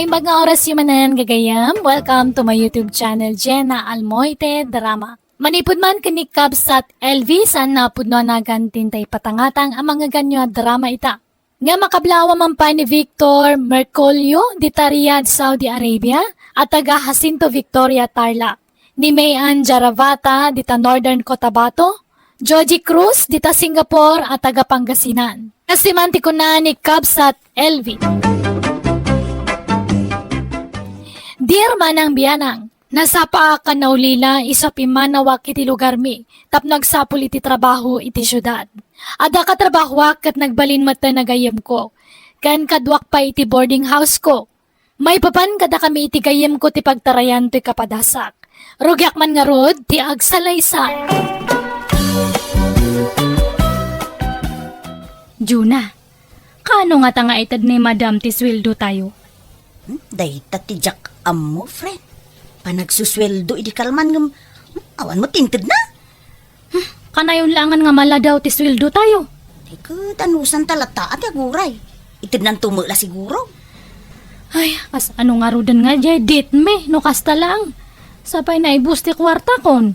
Naimbag nga oras yung manan gagayam. Welcome to my YouTube channel, Jenna Almoite Drama. Manipod man kanik kabsat LV san na pudno na gantintay patangatang ang mga ganyo drama ita. Nga makablawa man pa ni Victor Mercolio di Riyadh, Saudi Arabia at taga Jacinto Victoria Tarlac. Ni Mayan Jaravata di ta Northern Cotabato. Joji Cruz di ta Singapore at taga Pangasinan. Kasimanti ko na ni kabsat LV. Dear manang biyanang, nasapa ka na ulila isa pimanawak iti lugar mi, tap nagsapul iti trabaho iti syudad. Ada ka trabahwak kat nagbalin mata nagayem ko, kan kadwak pa iti boarding house ko. May papan kada kami iti gayem ko ti pagtarayan ti kapadasak. Rugyak man nga rod, ti agsalaysan. Juna, kano nga tanga itad ni Madam ti sweldo tayo? Day tatijak mo, friend. Panagsusweldo, idi kalman ng awan mo tinted na. Kanayon langan nga mala daw ti sweldo tayo. Teka, tanusan talata at yaguray. Itid nang tumula siguro. Ay, kas ano nga rudan nga jay, dit me, no kasta lang. Sapay na ibus ti kwarta kon.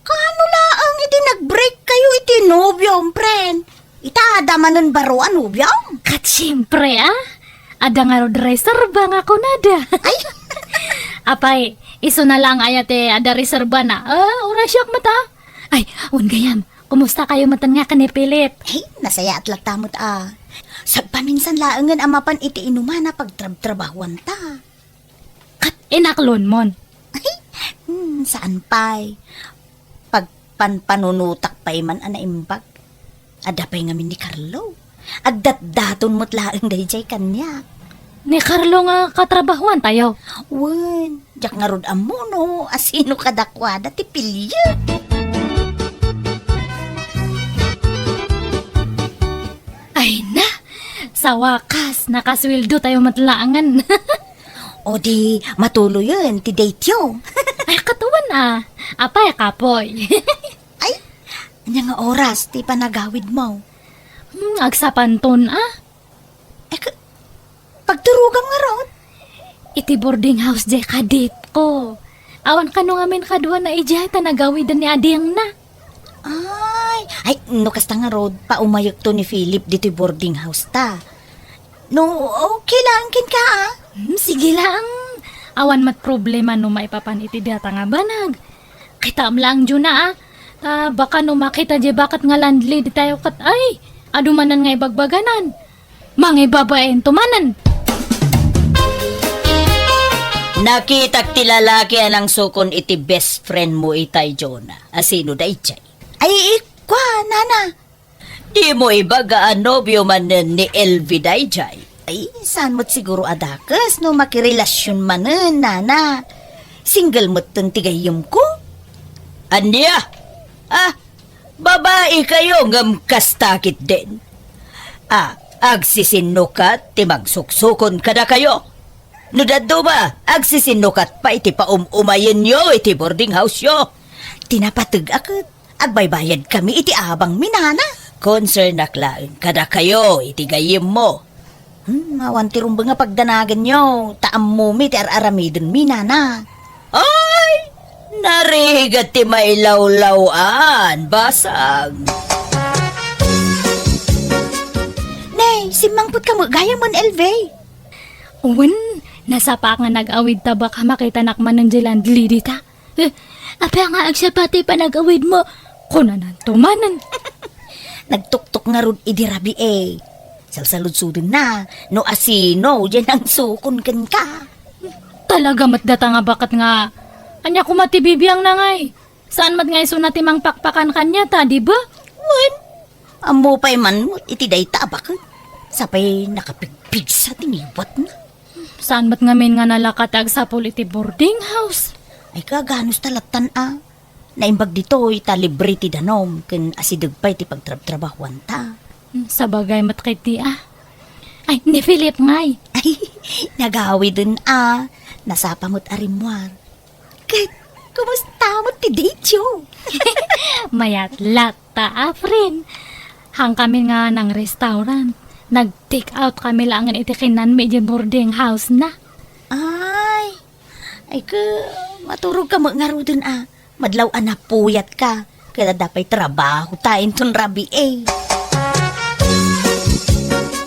Kano laang iti nag-break kayo iti nobyong, friend? Itada manon baro ang nobyong? Kat siyempre ada nga rod reserba nga ko nada. Ay! Apay, iso na lang ayate ada reserba na. Orasyak mata. Ay, gayam, kumusta kayo matan nga kanipilit? Ay, nasaya at latamot Sagpaminsan laangan amapan iti inuman na pagtrabahuan ta. Kat inaklon mon. Ay, saan pa'y? Pagpanpanunutak pa'y man anaimbag. Ada pa'y ngamin ni Carlo. Agdat-daton mo't laang dayjay kanya. Ni Carlo nga katrabahuan tayo. Wen, jak nga rod amo no, asino kadakwada ti pilya. Ay na, sa wakas, nakasweldo tayo matlaangan. O di, matuloy yun, ti date yo. Ay, katuwan Apay, kapoy. Ay, anya nga oras, ti panagawid mo. Agsapanton Pagturugang nga ron. Iti boarding house jay kadit ko. Awan ka nung amin kadwa na ijay tanagawidan ni Adiyang na. Ay, no kasta nga rod, paumayok to ni Philip dito boarding house ta. No, okay lang kin ka Sige lang. Awan mat problema no maipapan iti data nga banag. Kitam lang dyan baka no makita jay bakat nga landlady tayo kat ay. Adumanan nga ibagbaganan. Mga babaen tumanan. Nakita ti lalaki anang sukon iti best friend mo itay Jonah. Asino da itchay? Ay, ikwa, nana. Di mo ibaga nobyo man ni LV da itchay. Ay, saan mo't siguro adakas no makirelasyon manen, nana. Single mo't tong tigayom ko? Anya? Babae kayo ngam kastakit din. Agsisinukat ti magsuksukon kada kayo. No daddo ba, agsisinukat pa iti umayin nyo iti boarding house yo. Tinapatag akit, agbaybayad kami iti abang minana. Concern naklaan kada kayo iti gayim mo. Awan ti rumba nga pagdanagan nyo, taam mo mi ti aramidon minana. Ay, narigat ti mailawlawan, basag. Nay, simangput ka mo, gaya mon LV. Nasa pa nga nag-awid taba ka makita nakman ng jilandli dita. Apa nga agsapati pa nag-awid mo, kunanan tumanan. Nagtuktok nga rod idirabi Salsaludsudin na, no asino, yan ang sukon kan ka. Talaga matdata nga bakat nga. Anya kumatibibiyang na ngay. Saan mat nga iso natimang pakpakan kanya ta, di ba? Amo pa'y man mo, iti day tabak. Sapay nakapigpig sa tiniwat na. Saan mat ngamin nga nalakatag sa iti boarding house? Ay kaganos talatan Naimbag dito italibre ti danom, ken asideg pa'y ti pagtrabahuan ta. Sa bagay mat kay ti Ay, ni Philip ngay. Ay, nagawi dun Nasapa mo't arimwar. Kat, kumusta mo't ti date yo? Mayat lata friend. Hang kami nga ng restaurant. Nag-take out kami lang ang itikinan medyo boarding house na. Ay ka, maturog ka nga ro dun Madlaw puyat ka. Kaya dapat trabaho tayo ton rabi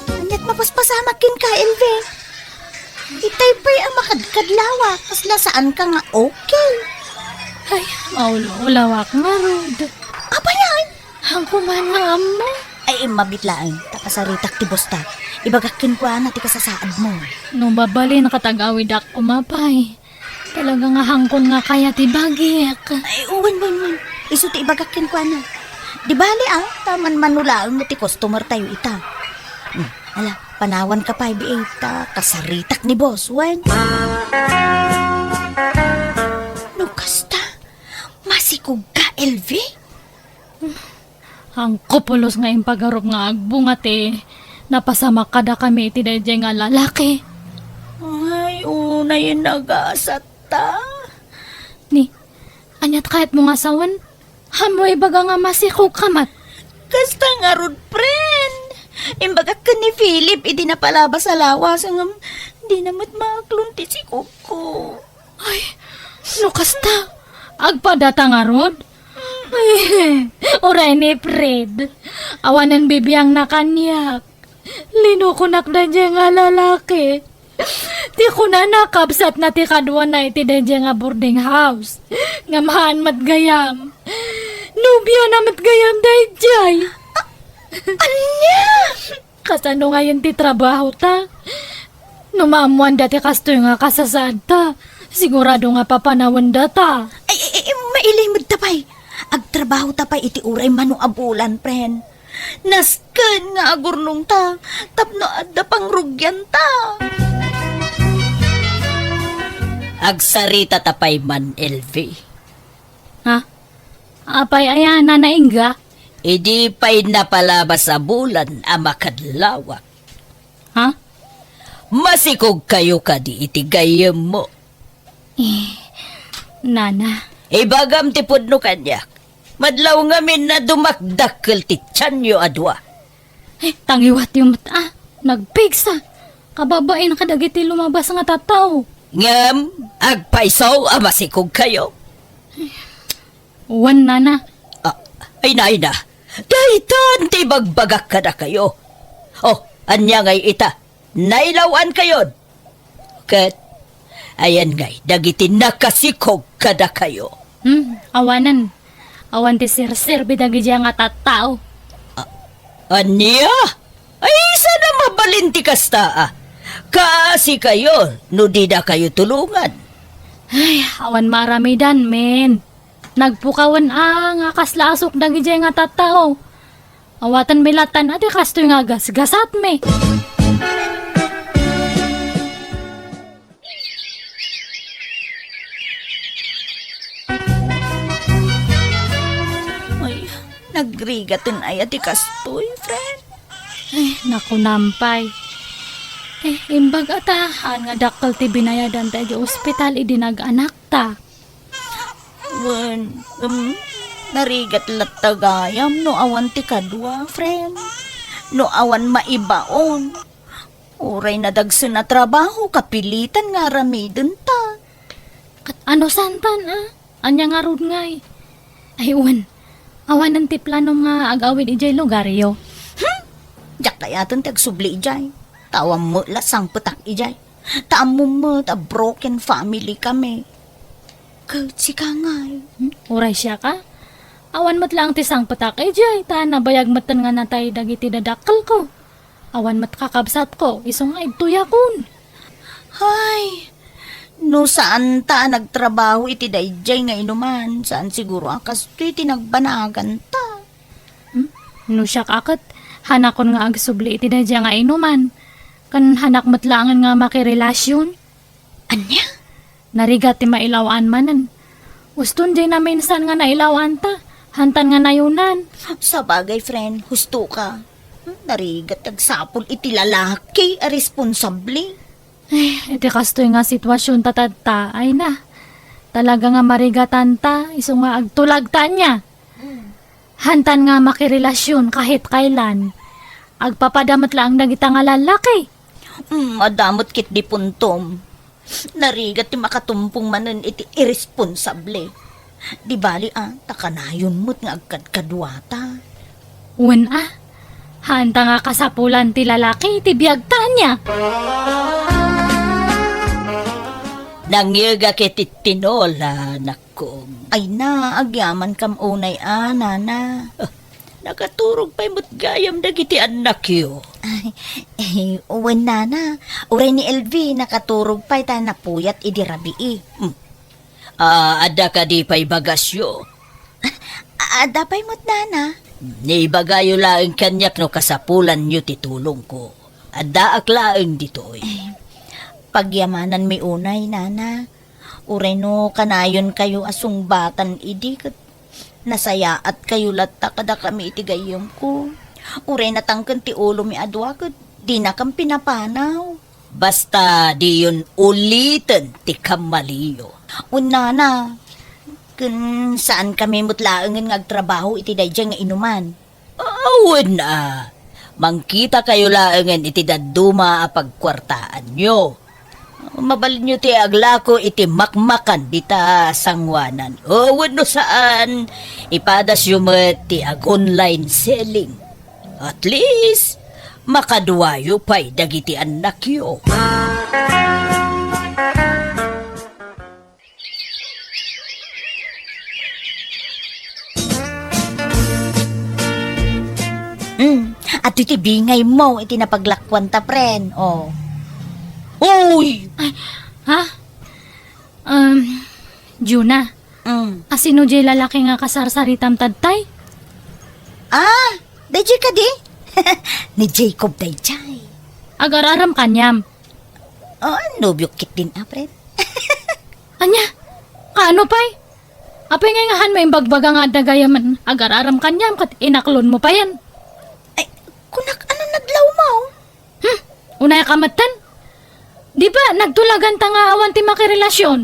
Anyat mapaspasamakin ka, Elve. Itay pa'y ang makadkadlawa. Kasla saan ka nga okay. Ay, maulawak nga rod. Apa yan? Ang kumana mo. Ay, mabitlaan. Takasaritak ti bosta. Ibagakin ko na ti kasasaad mo. Nung babali nakatagawid ako mapay. Talaga nga hangkon nga kaya ti bagik. Ay, uwan. Isu ti ibagakin ko na. Di bali taman manulaang mo ti customer tayo ita. Ala, panawan ka pa, ta kasaritak ni boss, wen. Nukasta, masikog ka, LV? Ang kupulos nga yung pagharap nga agbungat napasama kada kami iti dayjay nga lalaki. Ay, una yun nagasat ta. Ni, anyat kahit mo nga sawan, hamoy baga nga masikog kamat. Kasta nga rod, friend. Imbagak ka ni Philip, idi na palabas sa lawas ang di namat maklunti si Kuko. Ay, nukasta, agpadata nga rod. Ay, oray ni Fred, awanan bibiyang na kanyak. Linukunak na dyan nga lalaki. Ti ko na nakabsat na ti kadwa na iti dyan nga boarding house. Ngamahan matgayam. Nubya na matgayam dayjay. Anya? Kasano ngayon ti trabaho ta? Numamuan dati kastoy nga kasasad ta. Sigurado nga papanawan data. Ay, mailay mo tapay. Agtrabaho tapay iti uray manong abulan, friend. Nasken nga agurnong ta. Tapno adda pang rugyan ta. Agsarita tapay man, LV. Ha? Apay ayan na naingga? Idi pa'y napalabas sa bulan ang makadlawak. Ha? Masikog kayo ka di itigayam mo. Nana. Ibagam ti pudno kanyak. Madlaw ngamin na dumakdakkel ti tiyanyo adwa. Tangiwat yung mata. Nagpigsa. Kababain kadagiti lumabas nga tataw. Ngam, agpaisaw masikog kayo. Uwan, nana. Ay na. Dahitan ti bagbagak ka na kayo. Oh, anya ngay ita. Nailawan kayo. Kat, ayan ngay, dagiti nakasikog ka na kayo. Awanan. Awan ti sir bidagi diya nga tattao. Anya? Ay, sana mabalinti kasta Kasi kayo, no di na kayo tulungan. Ay, awan maramidan, men. Nagpukawan nga kaslasok dagi diya nga tattao. Awatan milatan ati kastoy nga gasgasat me. Ay, nagrigatin ay ati kastoy, friend. Ay, naku nampay. Imbag atahan nga dakkel ti binayadan tayo ospital idinag-anak ta. Narigat latagayam no awan ti kadwa, friend. No awan maibaon. Uray na dagsa na trabaho, kapilitan nga ramidon ta. Kat ano santan Anya nga rod ngay. Ay awan ti plano nga agawid ijay lugaryo. Diyak kayatan tagsubli ijay. Tawam mo lasang putak ijay. Taam mo a broken family kami. Kautsi ka ngay. Uray siya ka? Awan mat lang ti sang patak ijay. Ta nabayag matan nga natay dagiti dadakkel ko. Awan mat kakabsat ko. Isong ay tuyakon. Ay, no saan ta nagtrabaho iti dayjay nga inuman. Saan siguro akas iti nagbanagan ta. No siya kakot. Hanakon nga agsubli iti dadya nga inuman. Kan hanak matlangan nga makirelasyon. Anya? Narigat ti mailawan manan. Uston di na minsan nga nailawan ta. Hantan nga nayunan. Sa bagay, friend, husto ka. Narigat agsapol iti lalaki a responsable. Iti kastoy nga sitwasyon tatadta ay na. Talaga nga marigatan ta. Iso nga agtulag ta niya. Hantan nga makirelasyon kahit kailan. Agpapadamat lang dagita nga lalaki. Madamot kit di puntom. Narigat ti makatumpong manen iti irresponsable. Di bali takanayon mo't nga agkadkadwata. Wen hanta nga kasapulan ti lalaki ti biyagta niya. Nangyaga kiti tinola, nako. Ay na, agyaman kam unay nana. Nakaturog pa'y mo't gayam dagiti anak yo. Uwan nana, uray ni LV, nakaturog pa'y ta napuyat idirabii. Ada ka di pa'y bagasyo. Ada pa'y mo't nana. Ni bagayo laeng kanyak no kasapulan nyo titulong ko. Ada aklaeng ditoy. Pagyamanan mi unay nana. Uray no kanayon kayo asung batan idi kat nasaya at kayo latta kada kami itigayom ko. Uray natangken ti ulo mi adwa kat di na kam pinapanaw. Basta di yun ulitin ti kamaliyo. Nana, kun saan kami mutlaangan nga agtrabaho iti dayjay nga inuman. Awen na. Mangkita kayo laengan iti daduma a pagkwartaan nyo. Mabalin nyo ti aglako iti makmakan dita sangwanan. Awen no saan. Ipadas yung ti ag online selling. At least, makaduwayo pa'y dagiti anak yo. At iti bingay mo, iti napaglakwan ta, pren. Oh. Uy! Ha? Juna, asino jay lalaki nga kasarsaritam tadtay? Dayjay ka di? Ni Jacob dayjay. Agararam kanyam. Nobyok kit din, pren. Anya, kaano pa'y? Apay ngayon may bagbaga nga dagayaman agararam kanyam kat inaklon mo pa yan. Kunak, ano nadlaw mo? Unay kamatan? Di ba, nagtulagan ta nga awan ti makirelasyon?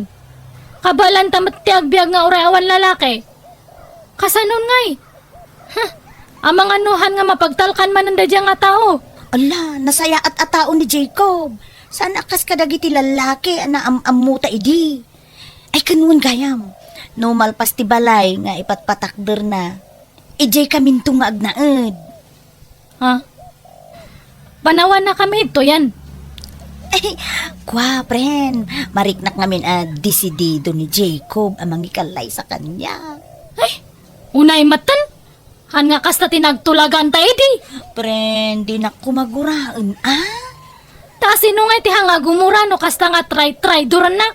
Kabalan ta matiyagbiag nga uray awan lalaki. Kasanon ngay? Amang anuhan nga mapagtalkan man ang dadya nga tao. Ala, nasaya at atao ni Jacob. Saan akas kadagiti lalaki na amuta idi? Ay kanuan gayam. No malpas ti balay nga ipatpatakder na. Ijay kaminto nga agnaed. Ha? Panawan na kami ito yan. Kwa, pren. Mariknak ngamin disidido ni Jacob amang ikalay sa kanya. Unay matan? Han nga kasta tinagtulagan ta edi. Pren, di na kumaguraan, Ta sino nga iti hanga gumura no kasta nga try duran na.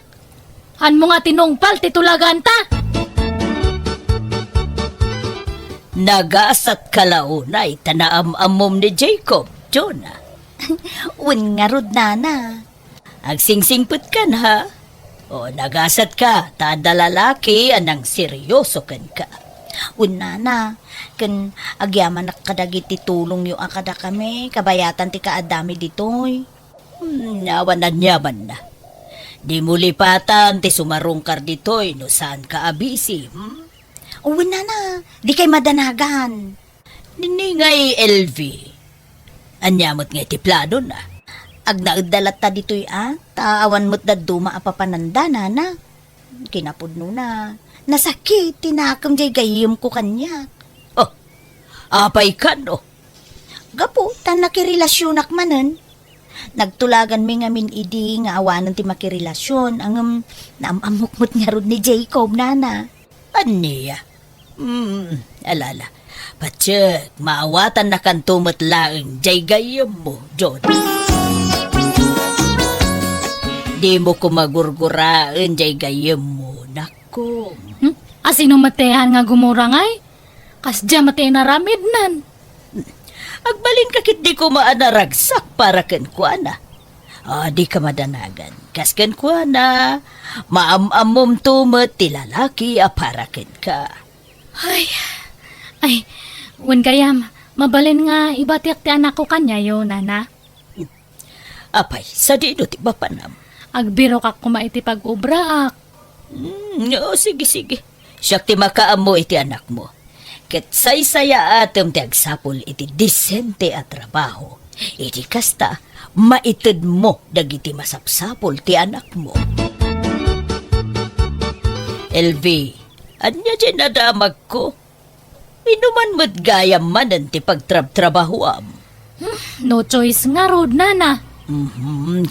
Han mo nga tinungpal titulagan ta. Nagasat kalaunay tanaam-amom ni Jacob, Jonah. Un nga rod, nana. Agsingsingput ka na, ha? O nagasat ka, tada lalaki anang seryoso kan ka. Un nana, kan agyaman nakadagiti tulong yu akada kami, kabayatan ti kaadami ditoy. Nawanan yaman na. Di mo lipatan ti sumarungkar ditoy no saan ka abisi. Un nana, di kay madanagan. Niningay LV. Anyamot nga ti plano na. Agnaadalat ta ditoy taawan mo't daduma apapananda, nana. Kinapudno na. Nasakit, tinakam jay gayim ko kanya. Oh, apay ka no. Gapo, tan nakirelasyonak manen. Nagtulagan mi nga min idi nga awanan ti makirelasyon. Ang naamamukmot nga rod ni Jacob, nana. Aniya? Alala. Patsyak, maawatan na kan tumatlaang jay gayam mo, John. Di mo kumagurguraan jay gayam mo, nako. Asino matehan nga gumura ngay? Kasdya mate naramid nan. Agbalin kakit di ko maanaragsak para ken kuana. Di ka madanagan. Kas ken kuana, maamamom tumat ti lalaki para ken ka. Ay, wen kayam, mabalin nga ibatiak ti anak ko kanya yo, nana. Apay, sa dino ti bapanam. Agbiro kak kumaiti pag-ubraak. Sige. Siyak ti makaamo iti anak mo. Ket say-saya atom ti agsapol iti disente at trabaho. Iti kasta, maited mo dagiti masapsapol ti anak mo. LV, anya dyan nadamag ko? Inuman mo't gayam manan ti pagtrab-trabahoam. No choice nga rod, nana.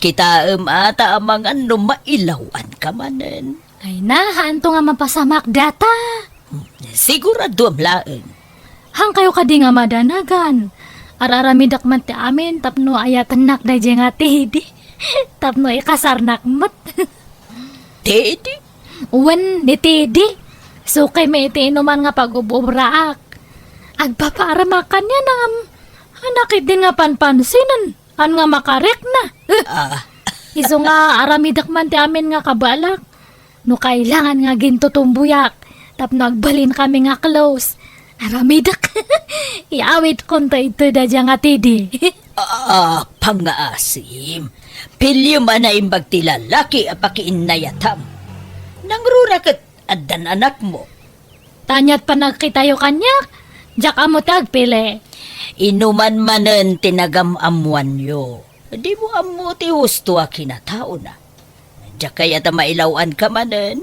Kita ata amang ano mailawan ka manan. Ay nahan to nga mapasamak data. Sigurado am laeng. Hang kayo kadi nga madanagan. Araramidak man ti amin, tapno ayatan nak da nga tidi. Tapno ikasarnak mat. Tedi? Uwan ni tidi. So kay may inuman nga pag-ububraak. Agpaparamakan niya nang hanakit din nga panpansinan. An nga makarek na. Iso nga aramidak man ti amin nga kabalak. No kailangan nga gintutumbuyak. Tapno agbalin kami nga close. Aramidak. Iawit konta ito da nga tidi. Pangaasim. Pilyo man na imbag ti lalaki apakiinayatam. Nangrurakit addan anak mo. Tanyat pa nagkitayo kanyak. Jak amo tagpili. Inuman manen tinagamamuan yo. Di mo amu ti husto a kinatao na. Diya kaya ta mailawan ka manen.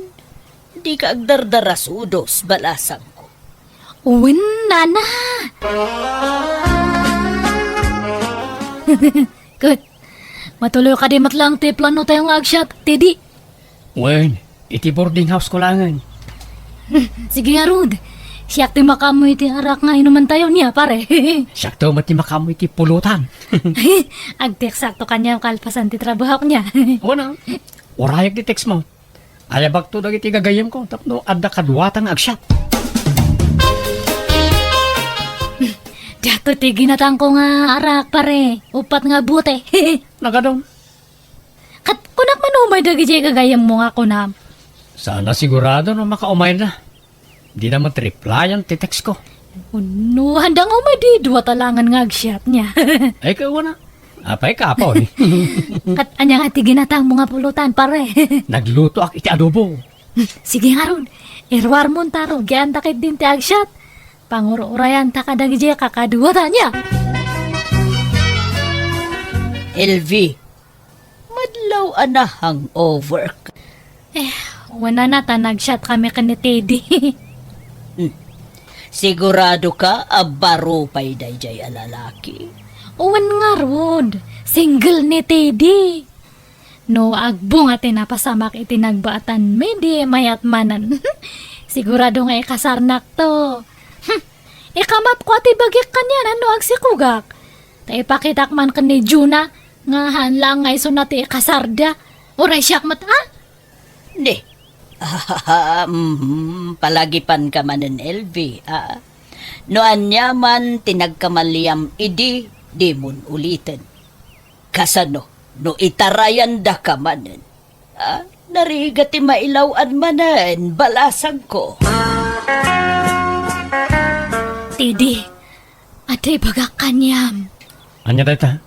Di ka agdardarasudos balasang ko. Uwin, nana. Good. Matuloy ka di matlang ti plano tayong agsyat, Teddy. Wen, iti boarding house ko langan. Sige nga, Rod. Siyak ti makamoy ti arak nga inuman tayo niya, pare. Sakto mati makamoy ti pulutan. Agtek sakto kanya ang kalpasan ti trabaho niya. Wana, orayak di text mo. Ayabag to dagiti gagayam ko, tapno adda kadwatang agsyat. Dato ti ginatang ko nga arak, pare. Upat nga buti. Nagadong. Kat kunak man umay dagi jay kagayam mo nga kunam. Sana sigurado na makaumay na. Di naman replyan ti text ko. No, handang umay di dua talangan nga agsyat niya. Ay ka wana. Apay ka po eh. Kat anya nga ti ginatang mo nga pulutan, pare. Nagluto ak iti adobo. Sige nga ron. Irwar mo taro. Gyan takit din ti agsyat. Panguro-urayan ta kadagi jay kakaduwata niya. LV, madlaw ana hangover ka. Wala na ta nagshot kami ka ni Teddy. Sigurado ka abaro pay dayjay a lalaki. Uwan nga Rod. Single ni Teddy. No, agbong at napasamak itinagbaatan. May di mayat manan. Sigurado nga ikasarnak to. Ikamap ko ati bagik kanyan. Ano agsikugak? Ta ipakitak man ka ni Juna. Nga hanlang nga iso nati ikasarda. Uray siyak mat Di. Palagipan ka manen LV. No anya man tinagkamaliyam idi, di mun ulitin. Kasano, no itarayan da ka manen. Nariga ti mailawan manen, balasang ko. Teddy. Ate bagak kanyam. Anya data.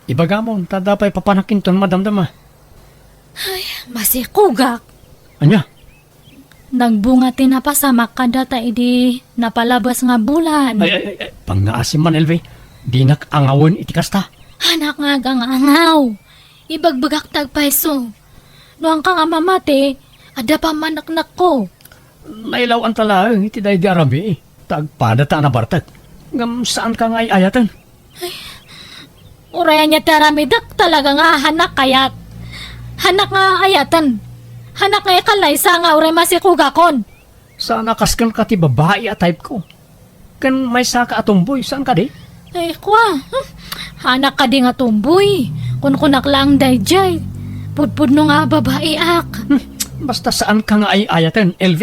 Ibagamon, tadapay papanakin ton madamdama. Masikugak. Anya? Nagbunga tinapasamak ka data idi napalabas nga bulan. Ay, pangaasim man, LV. Di nakangawon iti kasta. Anak nga gang angaw. Ibagbagak tagpaiso. Noang ka nga mamate, ada pa manaknak ko. Nailaw ang talaang iti day di arabi. Tagpada ta na bartag. Ngam saan ka nga ayatan? Urayan niya taramidak talaga nga hanak kayat. Hanak nga ayatan. Hanak nga ikalaysa nga uray masikugakon. Sana kaskan ka ti babae a type ko. Kan may saka atumboy, saan ka di? Ay kwa, hanak ka di nga tumboy. Kun kunak lang dayjay. Pudpud no nga babae ak. Basta saan ka nga ayatan, LV?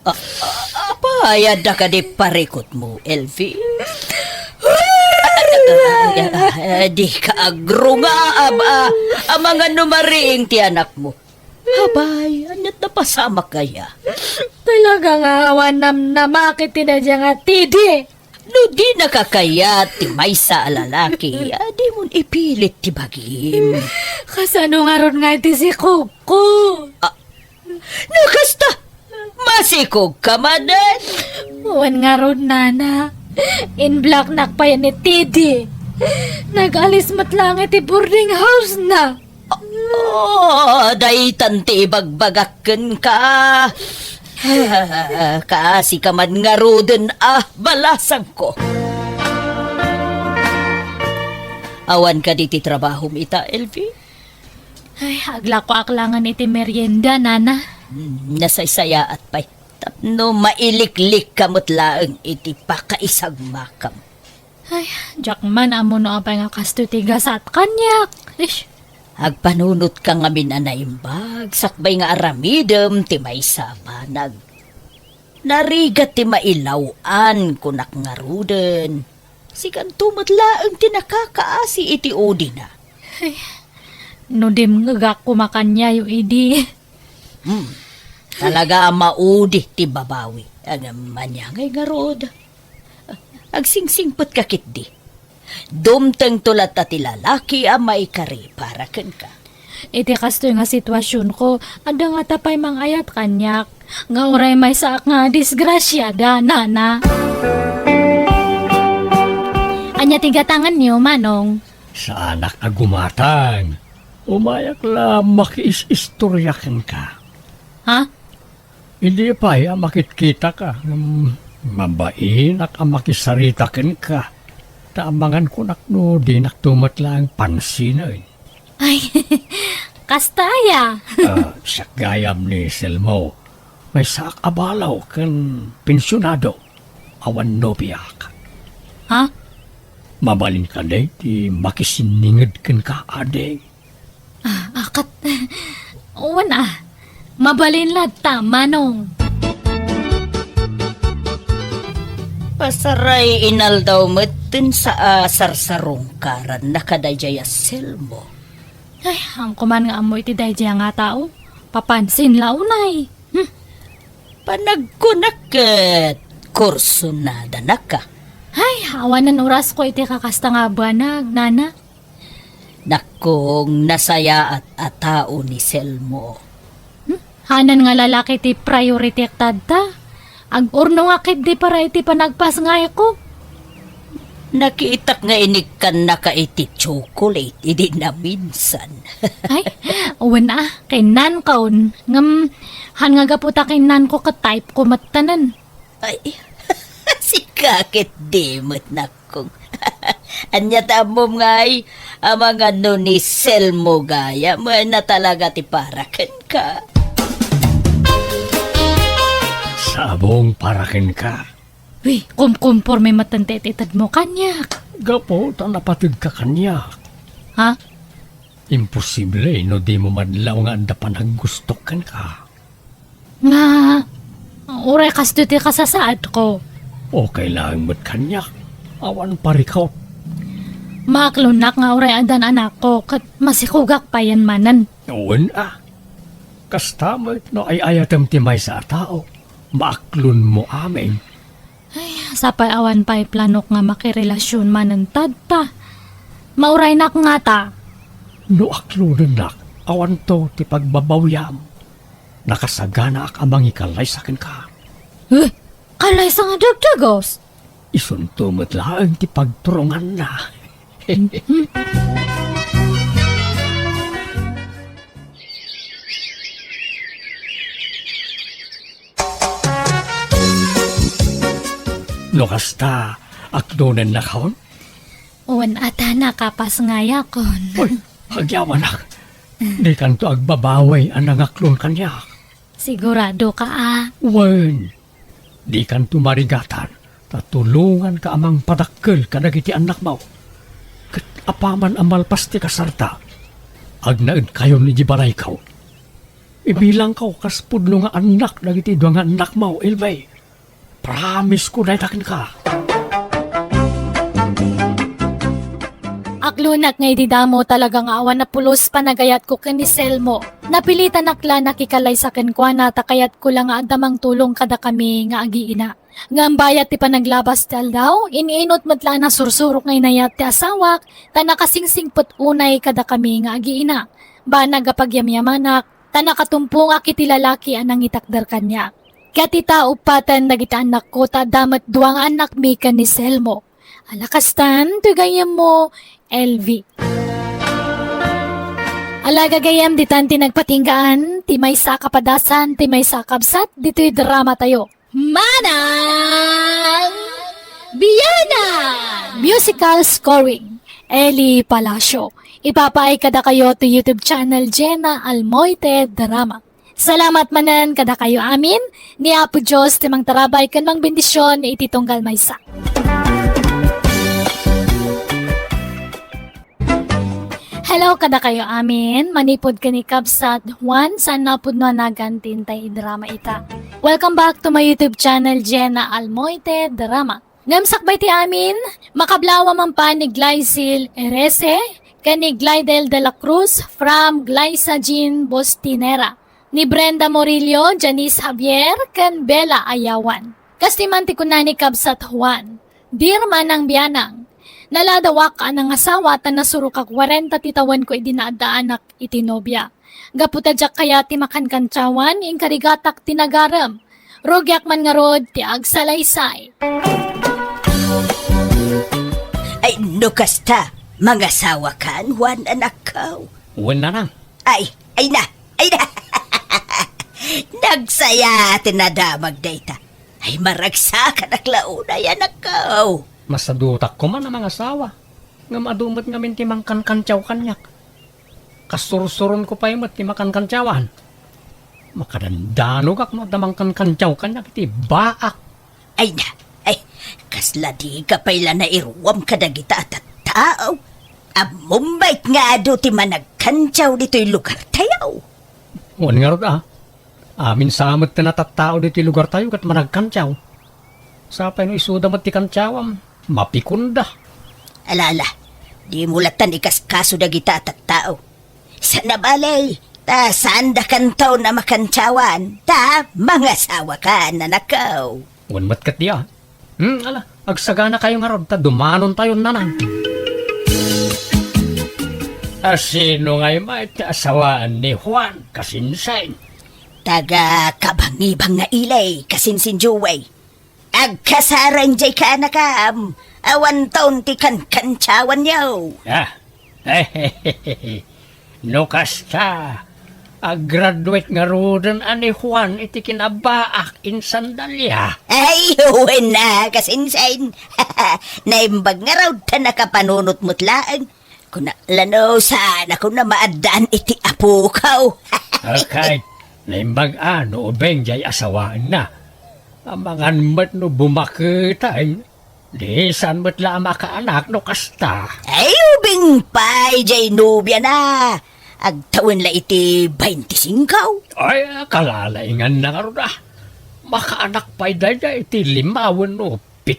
Apayad na ka di parikot mo, LV. Di ka agro nga, mga numariing ti anak mo. Abay, anat na pasama kaya. Talaga nga awan namakit na dyan nga tidi. No di nakakaya ti may sa lalaki, di mo ipilit ti bagim. Kasano nga ron nga iti si Coco. Nakasta! Masikog ka manan! Uwan nga ron, nana. In black nakpayan ni Tidi. Nag-alis matlang iti boarding house na. Oh, day tanti bagbagakken ka. Kaasi ka man nga roden balasang ko. Awan ka diti trabaho ita, Elvi? Ay, agla ko aklangan iti merienda, nana. Nasaysaya at pay. Tapno mailiklik kamot laeng iti pakaisag makam. Ay, jakman amo no apay nga kasto tigas at kanyak. Ish, Agpanunot ka nga minanaimbag, sakbay nga aramidem ti may sabanag. Narigat ti mailawan kunak nga ruden. Sikan tumatlaang tinakakaasi iti odi na. no dim ngagak kumakanya yung idi. Talaga maudi ti babawi. Ang manyangay nga rod. Agsingsingpot kakit di. Dumteng tulat at lalaki may kari para ken ka. Iti kasto nga sitwasyon ko, ada nga tapay mang ayat kanyak. Nga oray may saak nga disgrasyada, nana. Anya tigatangan niyo, manong. Sa anak na gumatang. Umayak la makiis-istoryakan ka. Ha? Hindi pa makitkita ka. Mabain at makisaritakin ka. Taamangan ko nakno di naktumat lang pansin ay. Ay, kastaya. Sa gayam ni Selmo, may sak abalaw kan pensyonado. Awan nobya ka. Ha? Mabalin ka day, di makisiningid kan ka adeng. Akat. Uwan mabalin lata, manong. Pasaray inal daw metin sa sarsarong karan nakadayjaya selmo. Ay, ang kuman nga amo iti dayjay nga tao. Papansin launay. Panagkunaket, kurso na danaka. Ay, awanan oras ko iti kakasta nga banag, nana. Nakong nasaya at atao ni Selmo. Hanan nga lalaki ti priority tadta. Ag urno nga kit di para iti panagpas nga ko. Nakiitak nga inikan naka iti chocolate, idi na minsan. Ay, uwan kay nan kaon. Ngam, han nga gaputa kay nan ko ka-type ko matanan. Ay, si kakit dimot nakong. Anya tamom nga ay, amang ano ni Selmo gaya, mo na talaga ti parakan ka. Sabong parakin ka. Uy, kumkumpor may matantetitad mo kanyak. Gapo, napatid ka kanya. Ha? Imposible, no di mo madlaw nga anda panaggusto kan ka. Nga, uray kasto ti kasasaad ko. Okay lang mo't kanya. Awan parikaw. Maklunak nga uray adan anak ko, kat masikugak pa yan manan. Uwan Kasta mo no ay ayatam timay sa tao. Maaklon mo amin. Sapay awan pa'y planok nga makirelasyon manan tadta. Mauray nak nga ta. No aklunan nak, awan to ti pagbabawyam. Nakasagana ak amang ikalay sa akin ka. Kalay sa nga dagdagos. Isuntumot lang ti pagturungan na. No kasta, aklunan na kaon? Uwan ata nakapas nga yakon. Uy, agyawan nak. Di kanto agbabaway ang nangaklon kanya. Sigurado ka Wen, di kanto marigatan. Tatulungan ka amang padakkel kadagiti anak mo. Kat apaman amal pasti kasarta. Agnaid kayo ni Jibaray kaw. Ibilang kaw kaspudlo nga anak dagiti dua nga anak mo, Ilbay. Promise ko na itakin ka. Aklunak nga ididamo talagang awan na pulos panagayat ko ken ni Selmo. Napilitan akla nakikalay sa kenkwana takayat ko lang nga adamang tulong kada kami nga agiina. Nga ang bayat ti panaglabas tal daw, iniinot matla na sursurok nga inayat ti asawak, ta nakasingsing unay kada kami nga agiina. Ba nagapagyamyamanak, Tanakatumpong akiti lalaki anang itakdar kanya. Katita upatan dagiti anak ko ta damat duwang anak mi kan ni Selmo. Alakastan, tugayam mo, LV. Alagagayam ditan tinagpatinggaan, ti may sa kapadasan, ti may sa kabsat, dito'y drama tayo. Manang Biyana! Musical scoring, Eli Palacio. Ipapaay kada kayo to YouTube channel Jenna Almoite Drama. Salamat manan kada kayo amin, ni Apo Diyos timang tarabay kan mang bendisyon iti tunggal maysa. Hello kada kayo amin, manipod ka ni Kabsat Juan saan napod no nagantin tay drama ita. Welcome back to my YouTube channel Jenna Almoite Drama. Ngamsakbay ti amin, makablawa man pa ni Glycil Erese, kani Glidel de la Cruz from Glycagin Bostinera, ni Brenda Morillo, Janice Javier, kan Bella Ayawan. Kastimanti ko na ni Kabsat Juan, Dear Manang Biyanang, naladawak ka ng asawa ta nasurukak 40 titawan ko idinaadaanak iti nobya. Gaputadyak kaya ti makankanchawan ing karigatak tinagaram. Rogyak man nga rod ti agsalaysay. Ay, nukasta, mga sawa kan, Juan anak ko. Wala na. Ay na. Nagsaya tinadamag data. Ay, maragsakan ak launay anak ko. Masadutak ko man ang mga asawa. Nga madumot nga min timang kankansyaw kanyak. Kasursuron ko pa yung timakan kansyawan. Makadandanog ak no damang kankansyaw kanyak iti baak. Ay na, kasla di ka pala na iruwam kadagita at tao. Amumbait nga do ti managkansyaw dito'y lugar tayo. Wan nga rod Amin sa amat na natatao dito yung lugar tayo kat managkansyaw. Sapay no isuda mat ti kansyawam, mapikunda. Alala, di mulatan ikaskaso dagita at tao. Sa nabalay, ta saan da kantaw na makansyawan, ta mga sawa ka nanakaw. Wan mat kat diya. Ala, agsagana kayo nga rod, ta dumanon tayo nanan. Sino nga'y may asawaan ni Juan Kasinsain? Taga kabangibang nga ilay, kasinsinjuway. Agkasaran jay ka nakam, awan taon ti kansyawan yaw. Nukas ka. Graduate nga rodan ani Juan iti kinabaak in sandalya. Ay, huwin na, kasinsain. Naimbag nga raw ta nakapanunot mutlaan. Kuna lano sana kung na maadaan iti apo kaw. Okay, naimbag ano ubeng jay asawaan na. Amangan mat no bumakitay. Di san mat la makaanak no kasta. Ay, ubing pay jay nubya na. Agtawin la iti 25. Ay, kalalaingan na nga ron makaanak pa'y daya iti 5 no 7.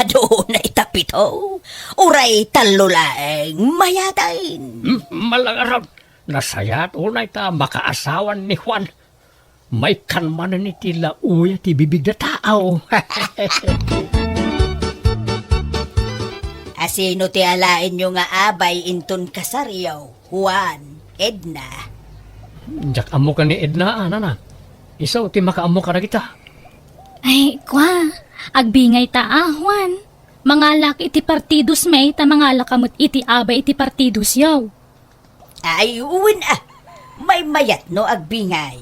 Ado na itapito. Uray talulaeng mayadain. Malangaraw, nasayat unay ta makaasawan ni Juan. May kanmanan ni tila uya ti bibig na tao. Asino ti alain nyo nga abay inton kasaryaw, Juan, Edna. Jak amo ka ni Edna, na. Isaw ti makaamo ka na kita. Ay, kwa, agbingay ta Juan. Mangalak iti partidos may ta mangalak kamot iti abay iti partidos yaw. Ay, uwin may mayat no agbingay.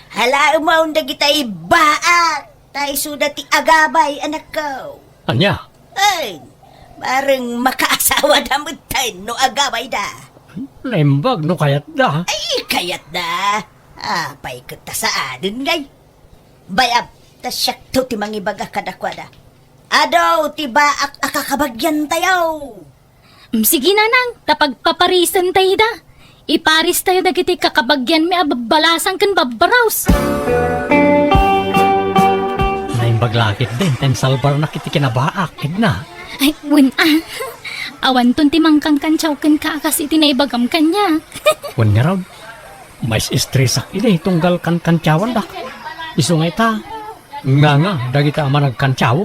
Hala umaw na kita ibaak. Tay suda ti agabay anak ko. Anya? Ay, parang makaasawa damot tayo no agabay da. Naimbag no kayat da. Ay, kayat da. Pay kita sa adin ngay. Bayab, tasyak to ti mangibaga kadakwada. Adaw, tiba akakabagyan tayo. Sige na nang, tapagpaparisan tayo da. Iparis tayo dagiti kakabagyan may ababalasan kan babaraws. Naimbag lakit din, ten salbar na kiti kinabaak, Edna. Ay, win awan ton timang kang kansyaw kan kaakas iti naibagam kanya. Wan nga raw, may stressak ini tunggal kansyawan da. Isungay ta, nga, dagita ama nagkansyaw.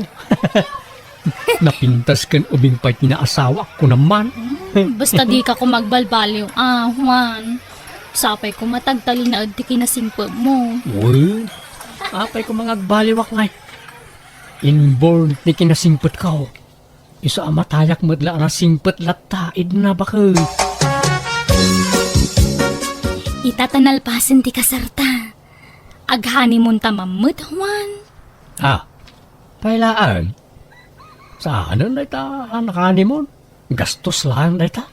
Napintas kan ubing pa'y tinaasawa ko naman. Basta di ka ko magbalbaliw. Juan. Sapay ko matagtali na ti kinasingpag mo. Uy, apay ko mga baliwak ngay. Inborn ni kinasingpet ka. Isa amatayak madla na singpet lataid na bakay. Itatanalpasin ti kasarta. Aghani mo tamamut, Juan. Ah, pailaan. Saan na ita anakani mo? Gastos lang na ita.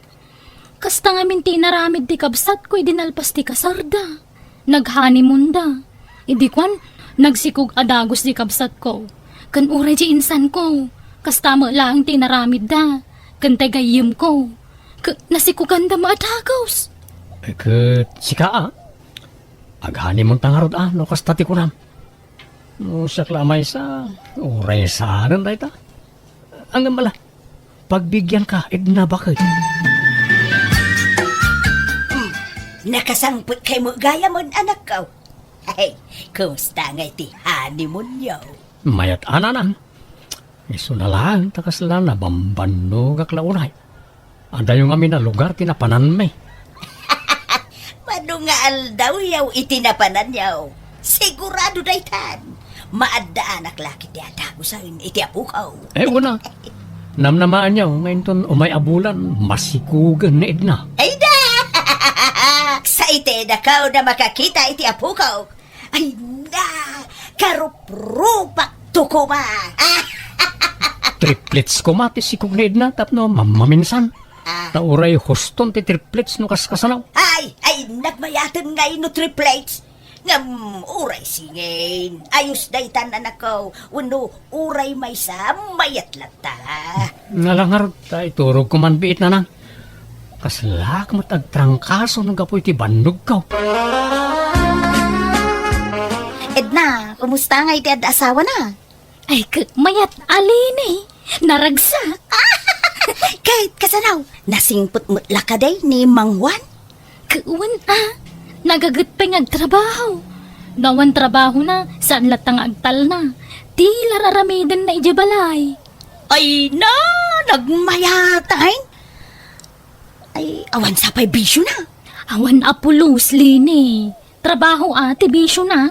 Kasta nga minti naramid ti kabsat ko idinalpas ti kasarda. Naghani munda. Idi kwan, nagsikog adagos di kabsat ko. Kan uray di insan ko. Kasta mo lang ti naramid da. Kan tegayim ko. Nasikugan da maadagos. Ket sika aghani mong tangarod no kastati ko ram. No saklamay sa oray saan na ita. Ang mala, pagbigyan ka, igna bakit? Nakasangput kay mo gaya mo anak ko. Ay, kumusta nga iti honeymoon yo? Mayat ananan. Iso na lang, takas lang na bambano kaklaunay. Anda yung amin na lugar tinapanan may. Mano nga aldaw yaw itinapanan yaw. Sigurado daytan. Maadda anak laki ti adago sa iti apukaw. Wala. Namnamaan niya, ngayon ton umay abulan, masikugan na edna. Ay da! Sa ite na kao na makakita iti apukaw. Ay na! Karuprupak tukuma! Triplets ko mati sikog na edna, tapno mamaminsan. Nauray hoston ti triplets no kaskasanaw. Ay, nagmayatan ngay no triplets. Ngam, uray singin. Ayos daytan anak ko. Uno, uray may sa mayat lata. Nalangar, ta iturog ko man biit na nang. Kaslak mo tagtrangkaso ng kapoy ti bandog ka. Edna, kumusta nga iti asawa na? Ay, mayat alini. Naragsak. Kahit kasanaw, nasingput mutla ka day ni Mang Juan. Kuwan nagagat pa nga trabaho. Nawan trabaho na, saan latang agtal na. Di lararamidan na ijabalay. Ay na, nagmayatay. Ay, awan sa pa'y bisyo na. Awan apulos, Lini. Trabaho bisyo na.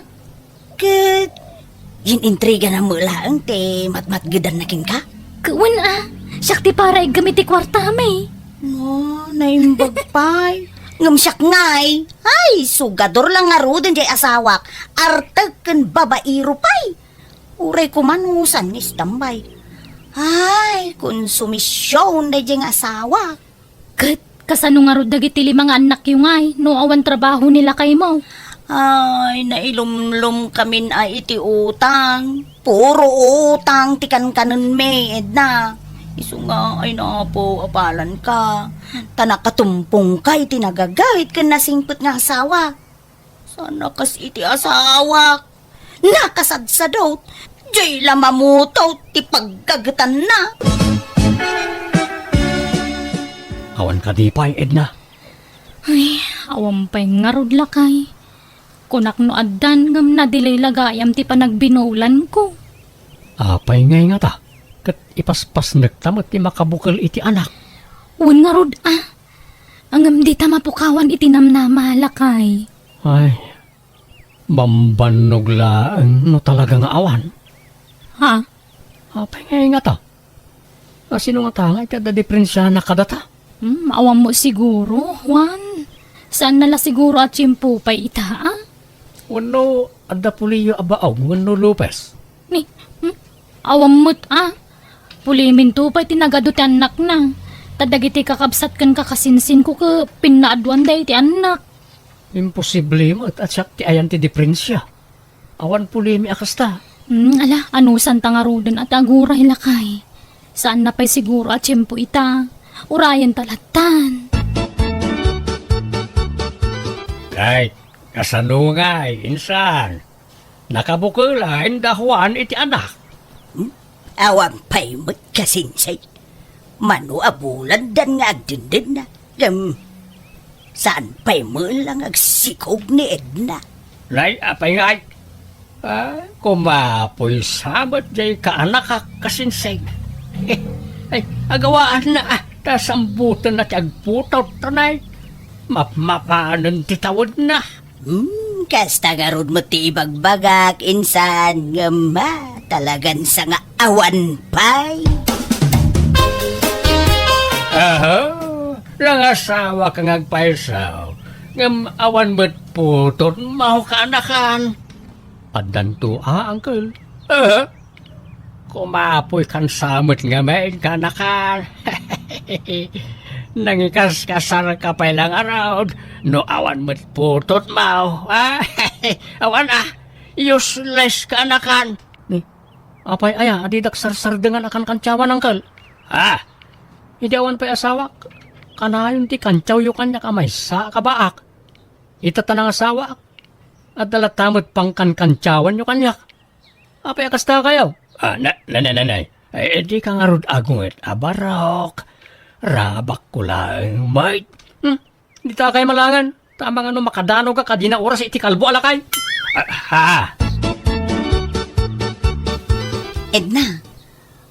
Kat, intriga na mo lang, te matmatgadan na king ka. Kuwan sakti para igamiti kwarta may. No, naimbag pa'y. Ngamsyak ngay. Ay, sugador lang nga rodin jay asawak. Artag kan babairo pa'y. Uray kumanusan ni tambay. Ay, konsumisyon na jay asawa. Kasano nga rod dagiti limang anak yung ay, no awan trabaho nila kay mo. Ay, nailumlum kami ay iti utang. Puro utang, tikan kanon may, Edna. Isu nga ay na po apalan ka. Tanakatumpong kay tinagagawit ka nasingput nga asawa. Sana kas iti asawa. Nakasadsadot. Jay lamamutot ti paggagatan na. Awan ka di pa'y Edna. Ay, awan pa'y nga rod lakay. Kunak no addan ngam na dilay lagayam ti panagbinulan ko. Apay ngay nga ta. Kat ipaspas nagtamot ti makabukal iti anak. Uwan nga rod Angam di ta mapukawan iti namnama lakay. Ay, bambanog lang no talaga nga awan. Ha? Apay ngay nga ta. Sino nga ta nga iti diferensya na kadata? Awan mo siguro, Juan. Saan nala siguro at simpo pa'y ita, Wano, adda puliyo abaaw, wano Lopez. Ni, awam mo't Pulimin to pa'y tinagado ti anak na. Tadagiti kakabsat kan kakasinsin ko ka pinaaduan day ti anak. Imposible mo at siyak ti ayan ti diferensya. Awan pulimi akasta. Ala, anusan tangarudan at agura hilakay. Saan na pa'y siguro at simpo ita. Urayan talatan. Kahit kasano nga insan. Nakabukula, indahuan iti anak. Awan pa'y magkasinsay. Mano abulan dan nga agdindin na. Saan pa'y mo lang agsikog ni Edna? Nay, apay ngay. Kumapoy sabat jay kaanak kasinsay. Ay, agawaan na tasambutan na ti agputaw tanay. Mapanon titawad na. Kasta nga ron mo ti ibagbagak, insan, nga talagan sa nga awan pay. Langasawa ka ngagpaisaw. Ngam awan mo't putot, maho ka anakan. Padanto, uncle. Kumapoy kan samot nga main ka anakan. Nangikas-kasar ka pa ilang araw. No awan mo't putot, maho. Awan useless ka anakan. Apay aya, adidak sarsardengan akan kancyawan, uncle. Hindi awan pa'y asawak. Kanayon ti kancyaw yu kanya kamay sa kabaak. Itatanang asawak. At dalatamot pang kancyawan yu kanyak. Apay akasta kayo? Nanay. Di ka nga rod agungit. Abarok. Rabak ko lang, mate. Di ta kayo malangan. Tamang makadano ka kadina oras iti kalbo alakay. Edna,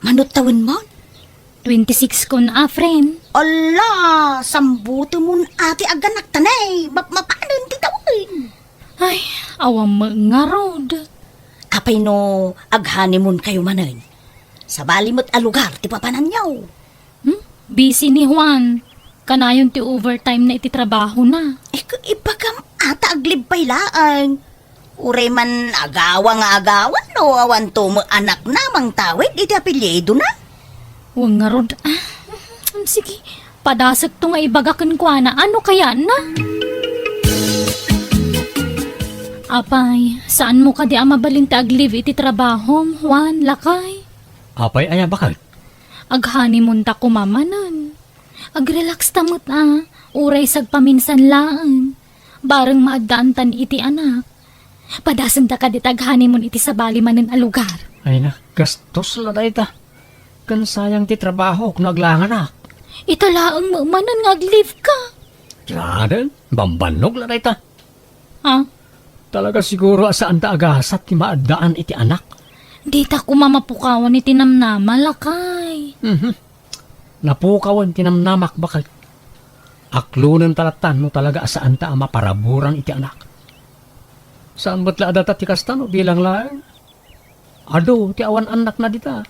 manot tawin mo? 26 ko na, friend. Ala, sambuto mo ati aganak tanay. Paano hindi tawin? Ay, awang mga road. Apay no, aghanimon kayo manan. Sa balimot a lugar, ti papanan niyaw. Busy ni Juan. Kanayon ti overtime na iti trabaho na. Ipagam ata aglibay laan. Ure man agawa no, awan to mo anak namang tawid, iti apelyido na. Huwag nga rod. Sige, padasag to nga ibagakan ko na. Ano kaya na? Apay, saan mo ka di mabalinta aglive iti trabaho, Juan, lakay? Apay aya bakit? Aghani munta kumamanan. Agrelax tamot uray sagpaminsan laan. Bareng maagdaantan iti anak. Padasan ta ka di taghani mon iti sabali manen a lugar. Ay na, gastos la dahi ta. Kan sayang ti trabaho kung naglangan na. Italaang manan nga aglive ka. Yadan, bambanog la dahi ta. Talaga siguro saan ta agasat ti maadaan iti anak. Di ta kumamapukawan iti namnama, lakay. Napukawan tinamnamak bakit? Aklunan talatan mo talaga saan ta maparaburan iti anak. Saan ba't laadata ti kastano bilang lang? Ado, ti awan anak na dita.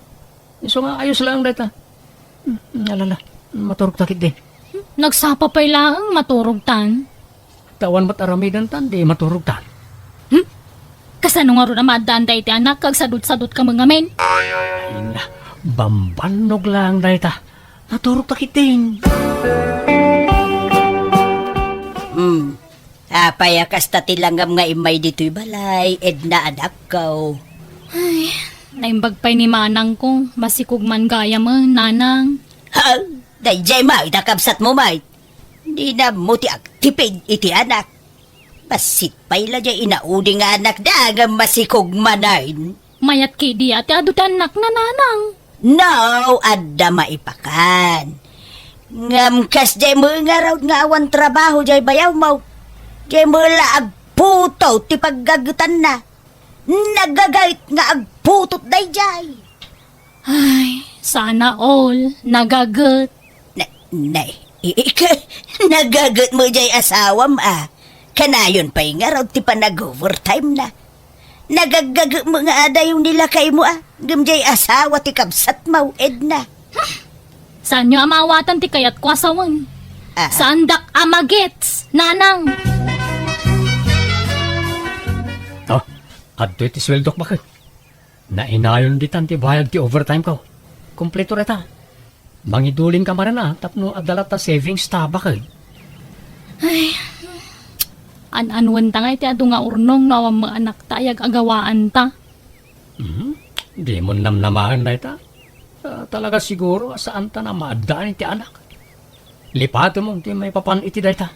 So nga ayos lang dita. Alala, maturog takit din. Nagsapa pa ilang maturog tan. Tawan ba't aramidan tan, di maturog tan. Kasano nga ron na maadaan da iti anak, kag sadot-sadot ka mga men. Ay na, bambanog lang dita. Naturog takit din. Apay akasta tilanggam nga imay dito'y balay, Edna anak ko. Ay, naimbag pa'y ni manang ko, masikog man gaya mo, nanang. Dayjay may, nakabsat mo may. Di na mo ti aktipid iti anak. Basit pa'y la jay inaudi nga anak dagang masikog manayin. Mayat ki di ati adutan anak na nanang. No, adda maipakan. Ngamkas jay mo nga raw nga awan trabaho jay bayaw mo. Jay mo la agputo ti paggagutan na. Nagagayt nga agputot day jay. Ay, sana all, nagagot. Nagagot mo jay asawam Kanayon pa'y nga raw ti pa nag-overtime na. Nagagagot mo nga ada yung nilakay mo Gamjay asawa ti kabsat mo, Edna. Saan nyo amawatan ti kayat ko asawan? Saan dak amagets, nanang? Adto iti sweldok bakit? Nainayon ditan ti bayag ti overtime ko. Kompleto reta. Mangidulin ka maran tapno adala ta savings ta bakit? Ay, an-anwan ta nga iti ado nga urnong nawang mga anak tayag agawaan ta. Di mo namnamahan na ita. Talaga siguro saan ta na maadaan iti anak. Lipato mo ti may papan iti dayta.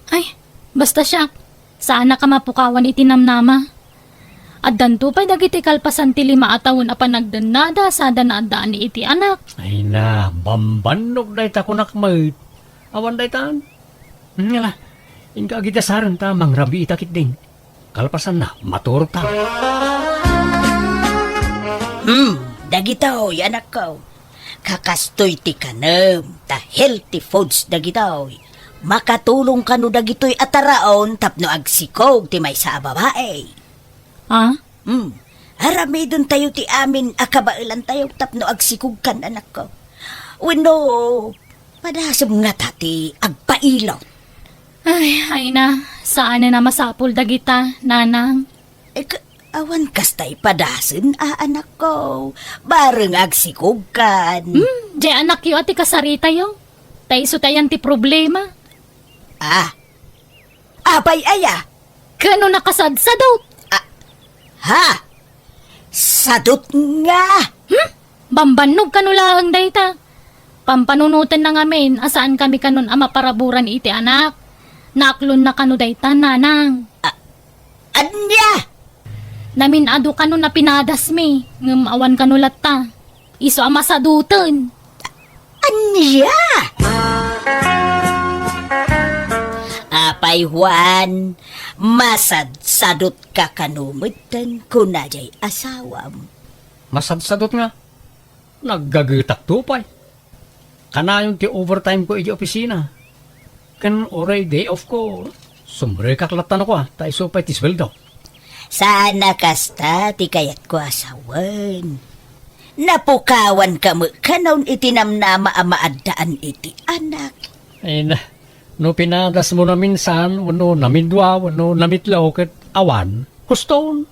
Ay, basta siya. Sana ka mapukawan iti namnama. At danto pa'y dagiti kalpasan ti 5 atawon a panagdanada sa danaadaan ni iti anak. Ay na, bambanog dayta kunak may. Awan daytaan. Ngala, inka agitasaran ta mangrabi itakit din. Kalpasan na, maturog ta. Dagitaw, anak ko. Kakastoy ti kanam, ta healthy foods dagitaw. makatulong ka no dagitoy ataraon tapno agsikog ti may sa babae. Ah? Aramidon tayo ti amin akabailan tayo tapno agsikog kan anak ko. Wino, padasam nga tati agpailaw. Ay na, saan na masapul dagita, nanang? Awan kastay padasen anak ko. Bareng agsikog kan. Di anak yo ati kasarita yo. Taiso tayan ti problema. Apay aya. Kano nakasadsadot? Ha? Sadot nga. Bambanog kano lang dayta. Pampanunutan na ngamin, asaan kami kanon ama paraburan iti anak. Naklon na kano dayta, nanang. Anya? Namin ado kano na pinadas mi, ngem awan kano latta. Iso ama sadutan. Anya? Apay Juan, masadsadot ka kanumitan kunajay asawam. Masadsadot nga. Naggagitak tupay. Kanayon ti overtime ko iti opisina. Kan oray day off ko. Sumbre kaklatan ako tayo supay ti sweldo. Sana kasta ti kayat ko asawan. Napukawan ka mo kanon itinamnama amaaddaan iti anak. Ay na, no pinadas mo na minsan, wano namidwa, wano namitlaw ket awan, huston,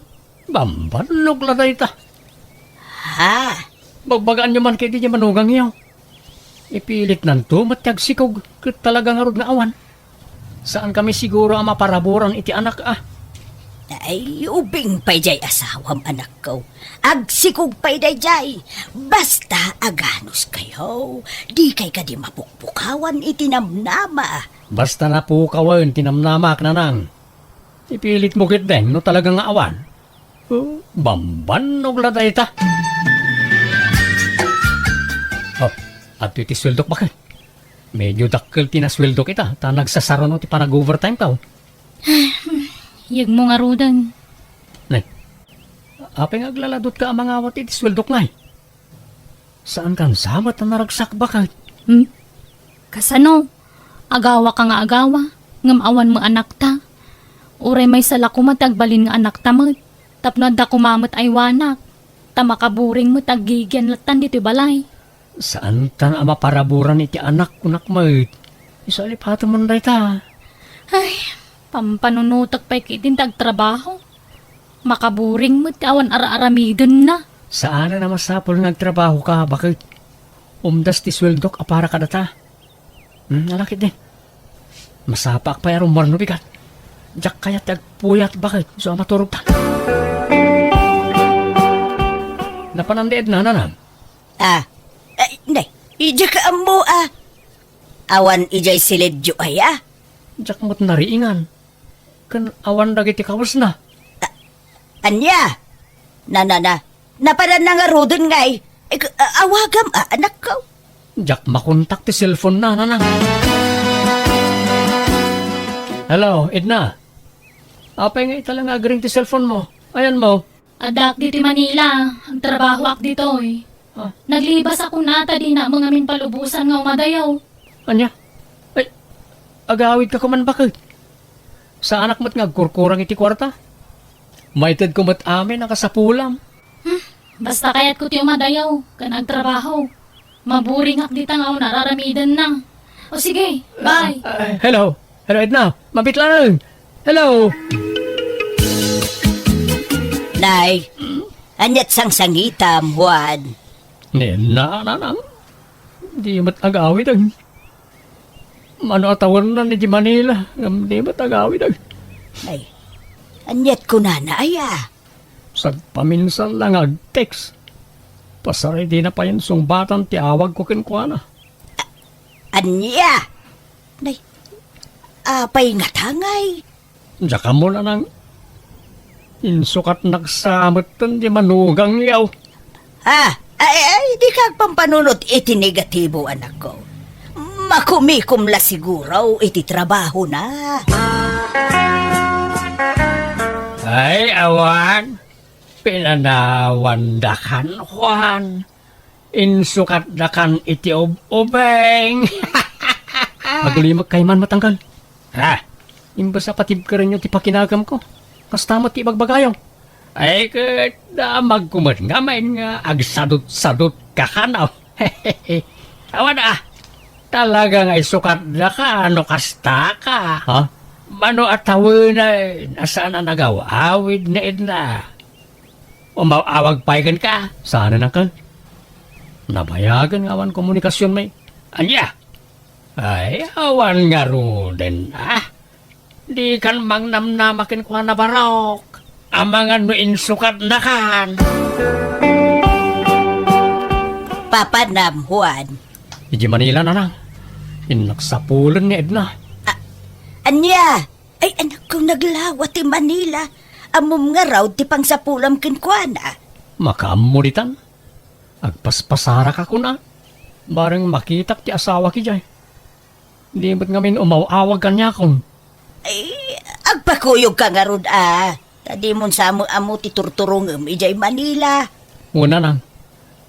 bambanog laday ta. Ha? Bagbagaan nyo man kayo di nyo manugang iyo. Ipilit nanto, matyagsikog, ket talagang harod nga awan. Saan kami siguro ang maparaburan iti anak Ay, ubing pay jay asawam anak ko. Agsikog pay day jay. Basta aganos kayo. Di kay ka di mapukpukawan itinamnama. Basta na po kawan, tinamnamak na nang. Ipilit mo kit den, no talagang nga awan. Bambanog laday ta. At iti sweldo bakit? Medyo dakkel tinasweldo kita, ta nagsasaro no ti panag-overtime ka. Yag mo nga rudan. Nay, apeng aglaladot ka ang mga awat iti sweldo ngay. Saan kang samat na naragsak bakit? Kasano? Agawa ka nga agawa. Ngam awan mo anak ta. Uray may sala kumatagbalin nga anak ta mo. Tapno da kumamot ay wanak. Tamakaburing mo taggigyan latan dito balay. Saan ta na maparaburan iti anak kunak may? Isalipatan mo na ta. Ay, pampanunutak pa'y kitin tagtrabaho. Makaburing mo awan ara-aramidon na. Saan na masapol nagtrabaho ka? Bakit? Umdas ti sweldok apara ka data. Nalakit din. Masapak pa yarong marno bigat. Diyak kaya tagpuyat bakit? So maturog ta. Napanandiid na nanam. Nay, ija ka amo Awan ijay silidyo aya. Diyak mo't nariingan. Kan awan dagiti kawas na. Anya? Napadan na nga rodon ngay. Awagam anak ko. Diyak makontak ti cellphone na nanang. Hello, Edna. Apay nga italang agring ti cellphone mo. Ayan mo. Adak dito Manila. Ang trabaho ak dito eh. Naglibas ako nata di na mga min palubusan nga umadayaw. Anya? Ay, agawid ka kuman bakit? Sa anak mo't nga kurkurang iti kwarta? Maited ko mo't amin nakasapulam. Basta kayat ko ti umadayaw. Ka nagtrabaho. Maburing ak dita nga nararamidan na. O sige, bye. Hello? Hello, Edna? Mabit lang. Hello? Nay, anyat sang sangitam, Juan. Nanang. Di mo't agawid ang... Mano atawan na ni di Manila. Di mo't agawid ang... Ay, anyat ko na aya. Sa paminsan lang ag-text. Pasaray di na pa yan sungbatan ti awag ko kinkwana. Anya? Nay, apay nga tangay. Diyan ka mo na nang... Insukat nagsamatan di manugang yaw. Ay, di kag pampanunot iti negatibo anak ko. Makumikom la siguro iti trabaho na. Ay, awan. Pinanawan dakan, Juan. Insukat dakan iti ubeng. Agulimag kay man matanggal. Ha? Imbas sa patib ka rin yung tipakinagam ko. Kastamat ti bagbagayaw. Ay, damag kumat nga may nga agsadot-sadot kakanaw. Awan ah. Talaga nga isukat na ka, ano kasta ka. Ha? Mano at tawin na, nasaan na nagaw? Awid na edna. Umawag paigan ka. Sana na kan? Nabayagan nga awan komunikasyon may. Anya? Ay, awan nga din, ah. Di kan mang namnamakin ko na barok. Ang mga nuin sukat na kan. Papa Nam, Juan. Iji Manila na lang. Inaksapulan ni Edna. Anya, ay anak ko naglawa ti Manila. Amom nga raw ti pangsapulam kinkwana. Makamulitan. Agpaspasara ka kuna. Barang makitak ti asawa ki jay. Di ba't ngamin umawawag kanya kung. Ay, agpakuyog ka nga rod ah. Tadi mon sa amo ti turturong ijay Manila. Una nang,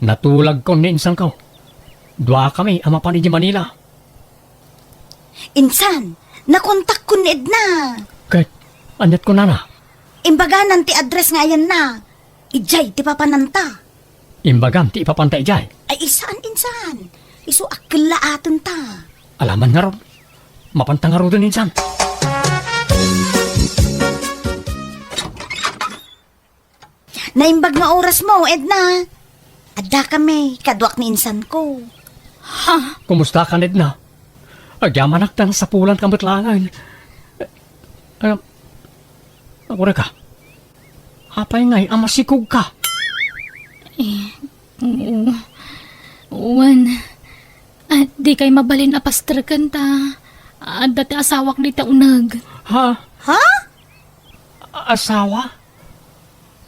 natulag ko ni insang ko. Dua kami ama pa ni Manila. Insan, nakontak ko ni Edna. Kahit, anyat ko na. Imbaganan ti address nga yan na. Ijay ti papananta. Imbagam ti ipapantay jay. Ay isaan insan. Isu akla aton ta. Alaman nga ron. Mapantang nga ron din insan. Naimbag nga oras mo, Edna. Adda kami, kadwak ni insan ko. Kumusta ka, Edna? Agyaman aktan sa pulan kamatlangan. Ako ka. Apay ngay, amasikog ka. Uwan. At di kay mabalin apastrakan ta. At dati asawak di ta unag. Ha? Ha? Asawa?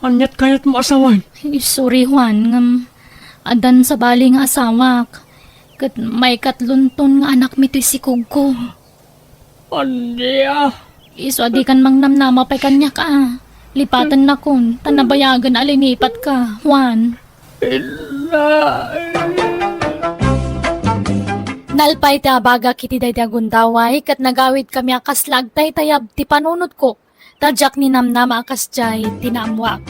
Anyat kayat mo asawan? Sorry Juan, ngam adan sa bali nga asawak. Kat may katlunton nga anak mi to'y sikog ko. Andiya. Iso adi kan mang namnama pa'y kanya ka. Lipatan na kun, tanabayagan alinipat ka, Juan. Nalpay ti abaga kiti day agundaway, kat nagawid kami akas lagtay tayab ti panunot ko. Tadyak ni namnama akas jay tinamwak.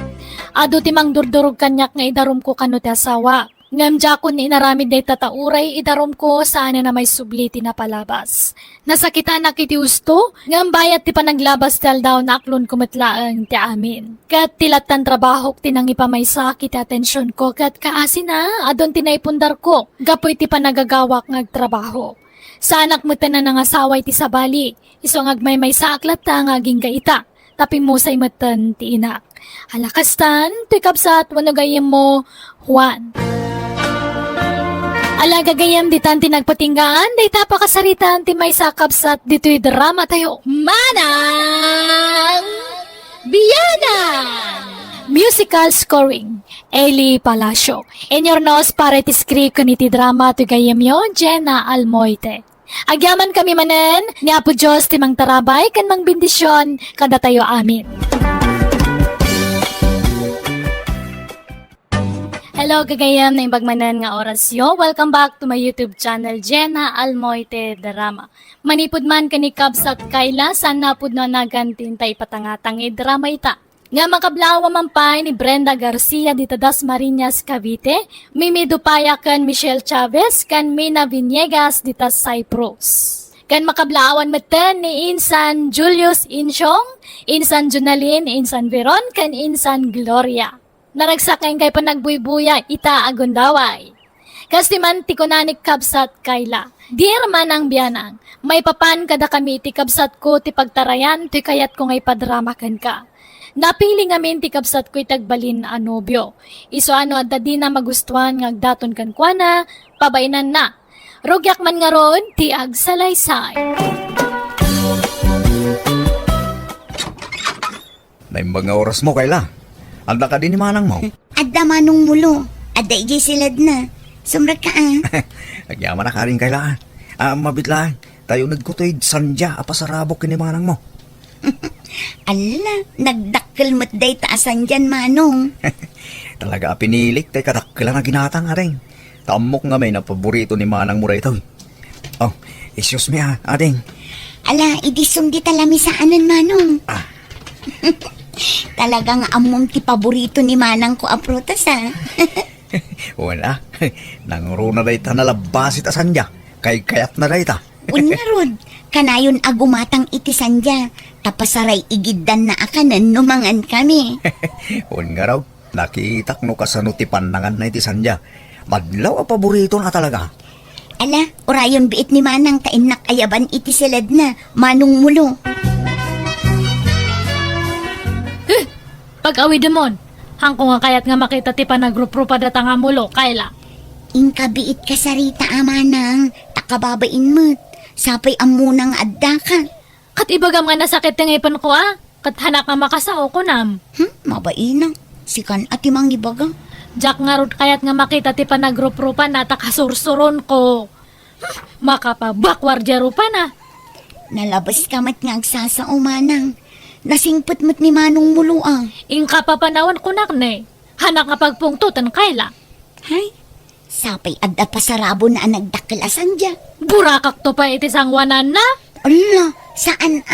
Ado ti mang durdurog kanyak nga idarom ko kano ti asawa. Ngamdya ko ni inaramid day tatauray idarom ko saan na may subli ti napalabas. Nasakita na kiti usto, ngambayat ti panaglabas tal daw na aklon kumatlaang ti amin. Kat tilatan trabaho tinang ipamaysa kiti atensyon ko kat kaasin na adon tinaipundar ko. Gapoy ti panagagawak ngagtrabaho. Sa anak mo tanan ng asaway ti sabali, iso ngagmay sa aklat ta ngaging gaita. Tapi mo sa imatan ti inak. Halakastan, ti kapsat wanagayem mo, Juan. Alaga gayam di tanti nagpatinggaan, di tapakasaritan ti may sakapsat dito'y drama tayo. Manang Biyanan! Musical scoring, Eli Palacio. In your nose para ti script kaniti drama to gayam yon, Jenna Almoite. Agyaman kami manen, ni Apo Diyos ti mang tarabay kan mang bendisyon kada tayo amin. Hello kagayam na imbagmanan nga orasyo. Welcome back to my YouTube channel, Jenna Almoite Drama. Manipod man kani kabsat kaila, sana pud na nagantintay patangatang drama ita. Nga makablawa mampay ni Brenda Garcia dita Dasmariñas, Cavite, Mimi Dupaya kan Michelle Chavez, kan Mina Viniegas dita Cyprus. Kan makablawan meten ni Insan Julius Insyong, Insan Junalin, Insan Veron, kan Insan Gloria. Naragsakay kay panagbuy-buya ita agundaway. Kastiman ti kunanik kabsat kayla. Dear manang biyanang, may papan kada kami ti kabsat ko ti pagtarayan ti kayat ko ngay padramakan ka. Napili ngamin ti kabsat ko itagbalin a nobyo. Iso ano at di na magustuhan ngagdaton kan kuana, pabainan na. Rugyak man nga ron ti agsalaysay. May mga oras mo, Kayla. Anda ka din ni manang mo. Adda manong mulo. Adda ijay silad na. Sumrag ka Agyaman na ka rin, Kayla. Mabit lang. Tayo nagkutoy sandya apasarabok kini manang mo. Ala, nagdakkel mo't day taasan dyan manong. Talaga pinilik, tay kadakila na ginatang nga rin. Tamok nga may na paborito ni manang mo rito. Oh, excuse me ading. Ala, idisundi talami sa anan, Manong. Ah. Talagang among ti paborito ni Manang ko ang prutas, ha? Wala. Nanguro na dayta nalabasit asan dya. Kay kayat na dayta. Unya rod, kanayon agumatang iti sandya. Tapasaray igiddan na akanan numangan kami. Un nga raw, nakitak no kasano ti pandangan na iti sandya. Madlaw a paborito na talaga. Ala, orayon biit ni Manang tainak ayaban iti silad na, Manong Mulo. Pag-awi demon, hangko nga kayat nga makita ti panagrup-rupa data nga mulo, Kayla. Inkabiit ka sarita, Manang. Takababain mo't. Sapay amunang adda ka. Kat ibagam nga nasakit ng ipon ko kat hanak nga makasao ko nam. Mabaina. Sikan at imang ibaga. Jack nga rod kayat nga makita ti panagrup-rupa na takasursuron ko. Makapabakwardya rupa na. Nalabas ka mat nga agsasao, Manang. Nasingpot mo't ni Manong Mulo, Ingka papanawan ko nakne. Hanak nga pagpungtutan, Kayla. Hay, sapay adda pasarabo na nagdakilasan dya. Burakak to pa iti sangwanan na. Ala, saan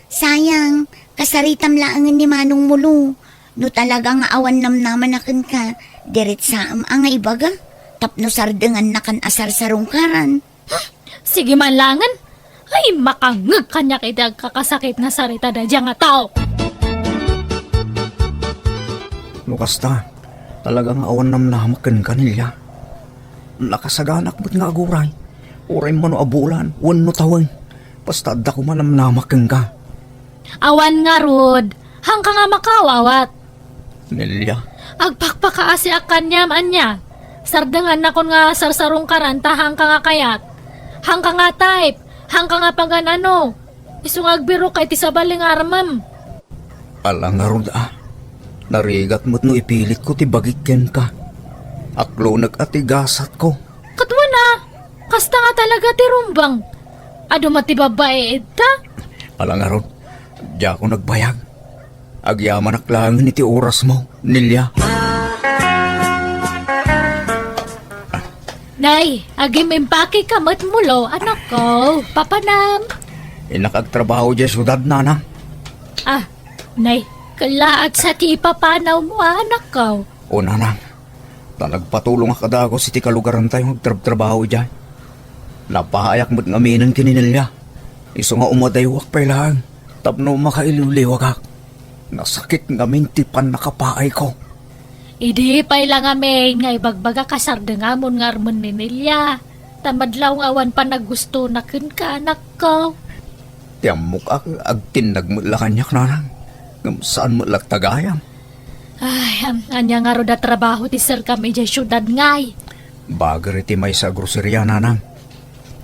Sayang, kasaritam laangan ni Manong Mulo. No talaga nga awan namnaman akin ka, diret sa nga ibaga. Tapno sardengan na kan asar sarungkaran. Sige man langan. Ay, makangag kanya kay kakasakit na sarita da dyan nga tao. Lukasta, talagang awan namnamakan kanila. Nakasaganak mo't nga aguray. Uray mo no abulan, wan no tawang. Basta da ko manamnamakan ka. Awan nga rod, hangka nga makawawat. Nilya, Agpakpakaasi ak kanyam anya. Sardangan na kon nga sarsarong karanta hangka nga kayat. Hangka nga type, hangka nga paganano. Isungagbiro kay tisabaling armam. alang nga ron Narigat mo't no ipilit ko ti bagikyan ka. Aklo nag-atigasat ko. Katwa na, kasta nga talaga ti rumbang. Ado mati babae ita? Alang nga ron, di ako nagbayag. Agyaman aklangin iti oras mo, Nilya. Nay, agim impake ka mat mulo, anak ko, papanam. Inakagtrabaho dyan syudad, nanang. Ah, nay, kalaat sa ti papanaw mo, anak ko. O nanang, nagpatulong akadago si ti kalugaran tayo magtrabaho dyan. Napahayak mo't ngaminan kininilya. Iso nga umadaywak pa ilang, tapno makailiwliwag ak. Nasakit ngamin ti pan nakapaay ko. Idi pay lang amin, nga ibagbaga kasardengamon nga armon ni Nilya. Tamadlaw nga awan pa nagusto na kun ka, anak ko. Tiyamok ak, agtinag mo kanyak nanang. Saan mo tagayam? Ay, anya nga ro da trabaho ti sir kami dyan syudad ngay. Bagar iti may sa grocerya, nanang.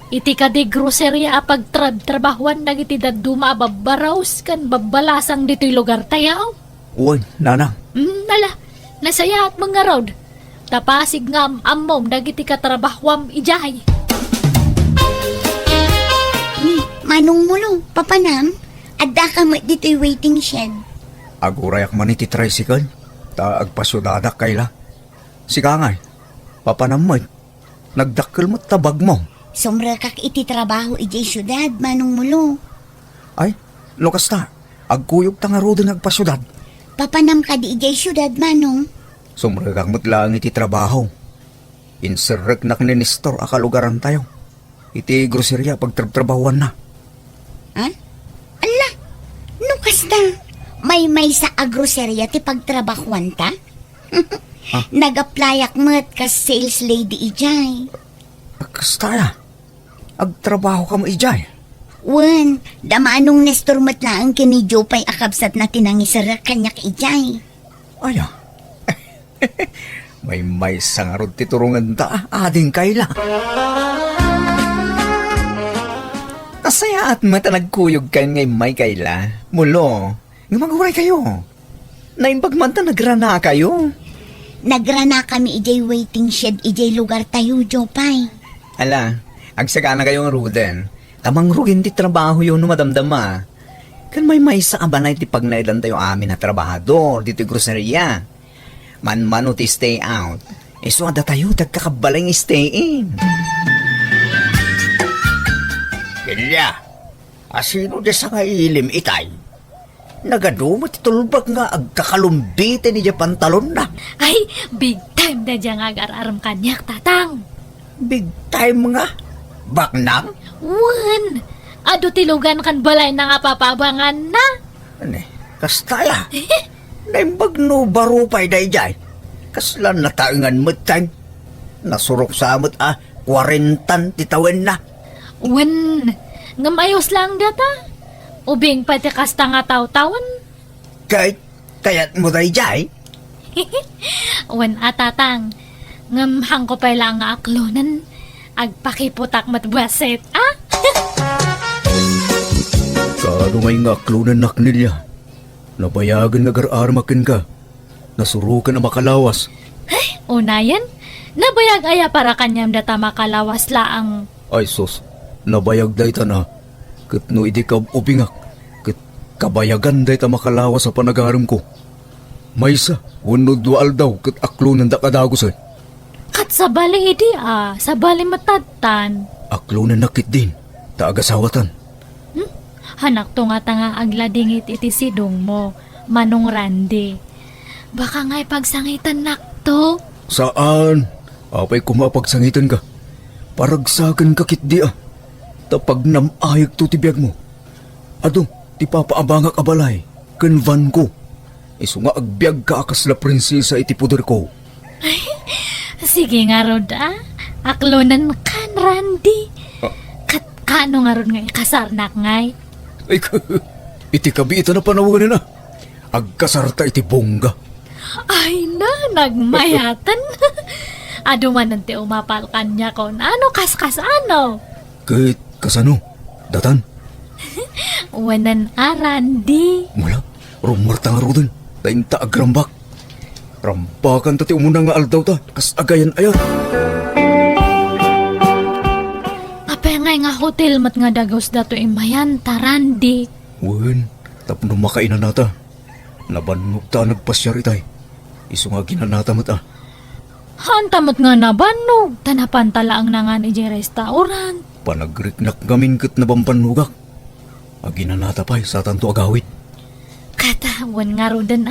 Iti ka di grocerya apag trabahuan na iti daduma babaraos kan babalasang dito'y lugar tayaw. Uy, nanang. Nala, nasaya at mga road. Tapasig nga amom dagiti katrabahwam ijay. Ni, Manong Mulo, papanam, adda ka mo dito'y waiting shed. Agurayak man iti tricycle. Ta agpasudadak kayla. Sikangay, papanamoy. Nagdakkel mo tabag mo. Sumra kak iti trabaho ijay syudad, Manong Mulo. Ay, lukas ta. Agkuyog ta nga rodo nagpasyudad. Papanam ka di ijay syudad, Manong. Sumragak mo't lang iti trabaho. Inserrek na kaninistor akalugaran tayo. Iti grocerya pagtrabahuan na. Ha? Ala, nukas ta. May sa agroserya ti pagtrabahuan ta? Nag-applyak mo't ka sales lady ijay. Kastaya, agtrabaho ka mo ijay. Wan, damanong Nestor mo't lang kini Jopay akabsat na tinangisara kanyak ijay. Aya, may sangarod titurungan ta, ading kayla. Asaya at mata nagkuyog kayo ngay may kayla. Mulo, nga maguray kayo. Naimbagman ta nagrana kayo. Nagrana kami ijay waiting shed ijay lugar tayo, Jopay. Ala, agsagana kayong ruden. Tamang rugin ti trabaho yun no madamdama. Kan may sa abanay ti pagnailan tayo amin na trabahador dito groceria. Man-mano ti stay out. Iso ada tayo tagkakabaling stay in. Ilya, asino di sa nga ilim itay? Nagadumot itulbag nga agkakalumbitin niya pantalon na. Ay, big time na dyan agar-aram kanyak, tatang. Big time nga. Baknang? Wan, ado tilugan kan balay na nga papabangan na. Ano, kastaya. Naimbag no barupay day jay. Kaslan na taangan mo time. Nasurok sa amot 40 titawin na. Wan, ngamayos lang data. Ubing pati kasta nga taw-tawan. Kayat mo day jay. Wan atatang, ngamhang ko pa lang nga aklonan. Agpakiputak matbaset, ah? Kano ngay nga klunan nak nilya. Nabayagan nga gar-armakin ka. Nasurukan na makalawas. Unayan, nabayag aya para kanyam data makalawas laang. Ay sus, nabayag day ta na. Kat no idi ka ubingak. Kat kabayagan day ta makalawas sa panagaram ko. Maysa, unod dual daw kat aklunan da kadagos ay. Kat sa bali idi sa bali matatan. Aklunan nakit din, taagasawatan. Hanak to nga tanga agladingit iti sidong mo, Manong Randy. Baka nga'y pagsangitan nakto. Saan? Apay kumapagsangitan ka. Paragsagan ka kit di Tapag namayag to tibiyag mo. Ado, ti papaabangak abalay. Kanvan ko. Isu nga agbyag ka akas la prinsesa iti puder ko. Sige nga rod aklonan kan Randy. Kat kano nga rod nga ikasarnak ngay. Ay, iti kabita na panawagan na. Agkasarta iti bongga. Ay na, nagmayatan. Ado man nante umapal kanya ko na ano kaskas ano. Kahit kasano, datan. Wanan Randy. Mula, rumarta nga rodin. Tainta agrambak. Rampakan tati umuna nga aldaw ta. Kas agayan ayat. Apengay nga hotel mat nga dagos dato imayan Randy. Wen, tapno makainan nata. Nabannog ta nagpasyar itay. Isu nga ginanata mat Hantamot nga nabanog. Tanapantala ang nangan iji restaurant. Panagriknak gamin kat nabampanugak. Aginanata pa'y sa tanto agawit. Katawan nga rodan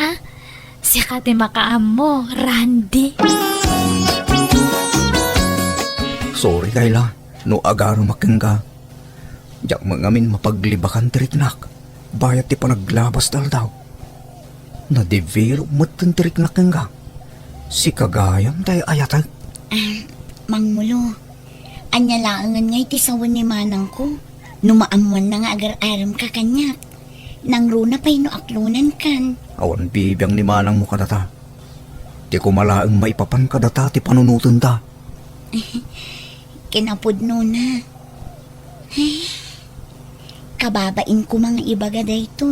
siya kati makaam mo, Randy. Sorry Kayla, no agar makengga. Diyak mangamin mapaglibakan tiriknak. Bayat ti panaglabas dal daw. Na-develop mat ang tiriknak nga. Si kagayam tayo ayatag. Mangmulo, anya laangan nga iti sawan ni manang ko. Numaamuan na nga agar-aram ka kanyak. Nang runa pa'y no aklunan kan. Awan bibiyang ni manang mo kadata. Di ko malaang maipapan kadata ti panunutan ta. Kinapod no na. Kababain ko mga ibaga dayto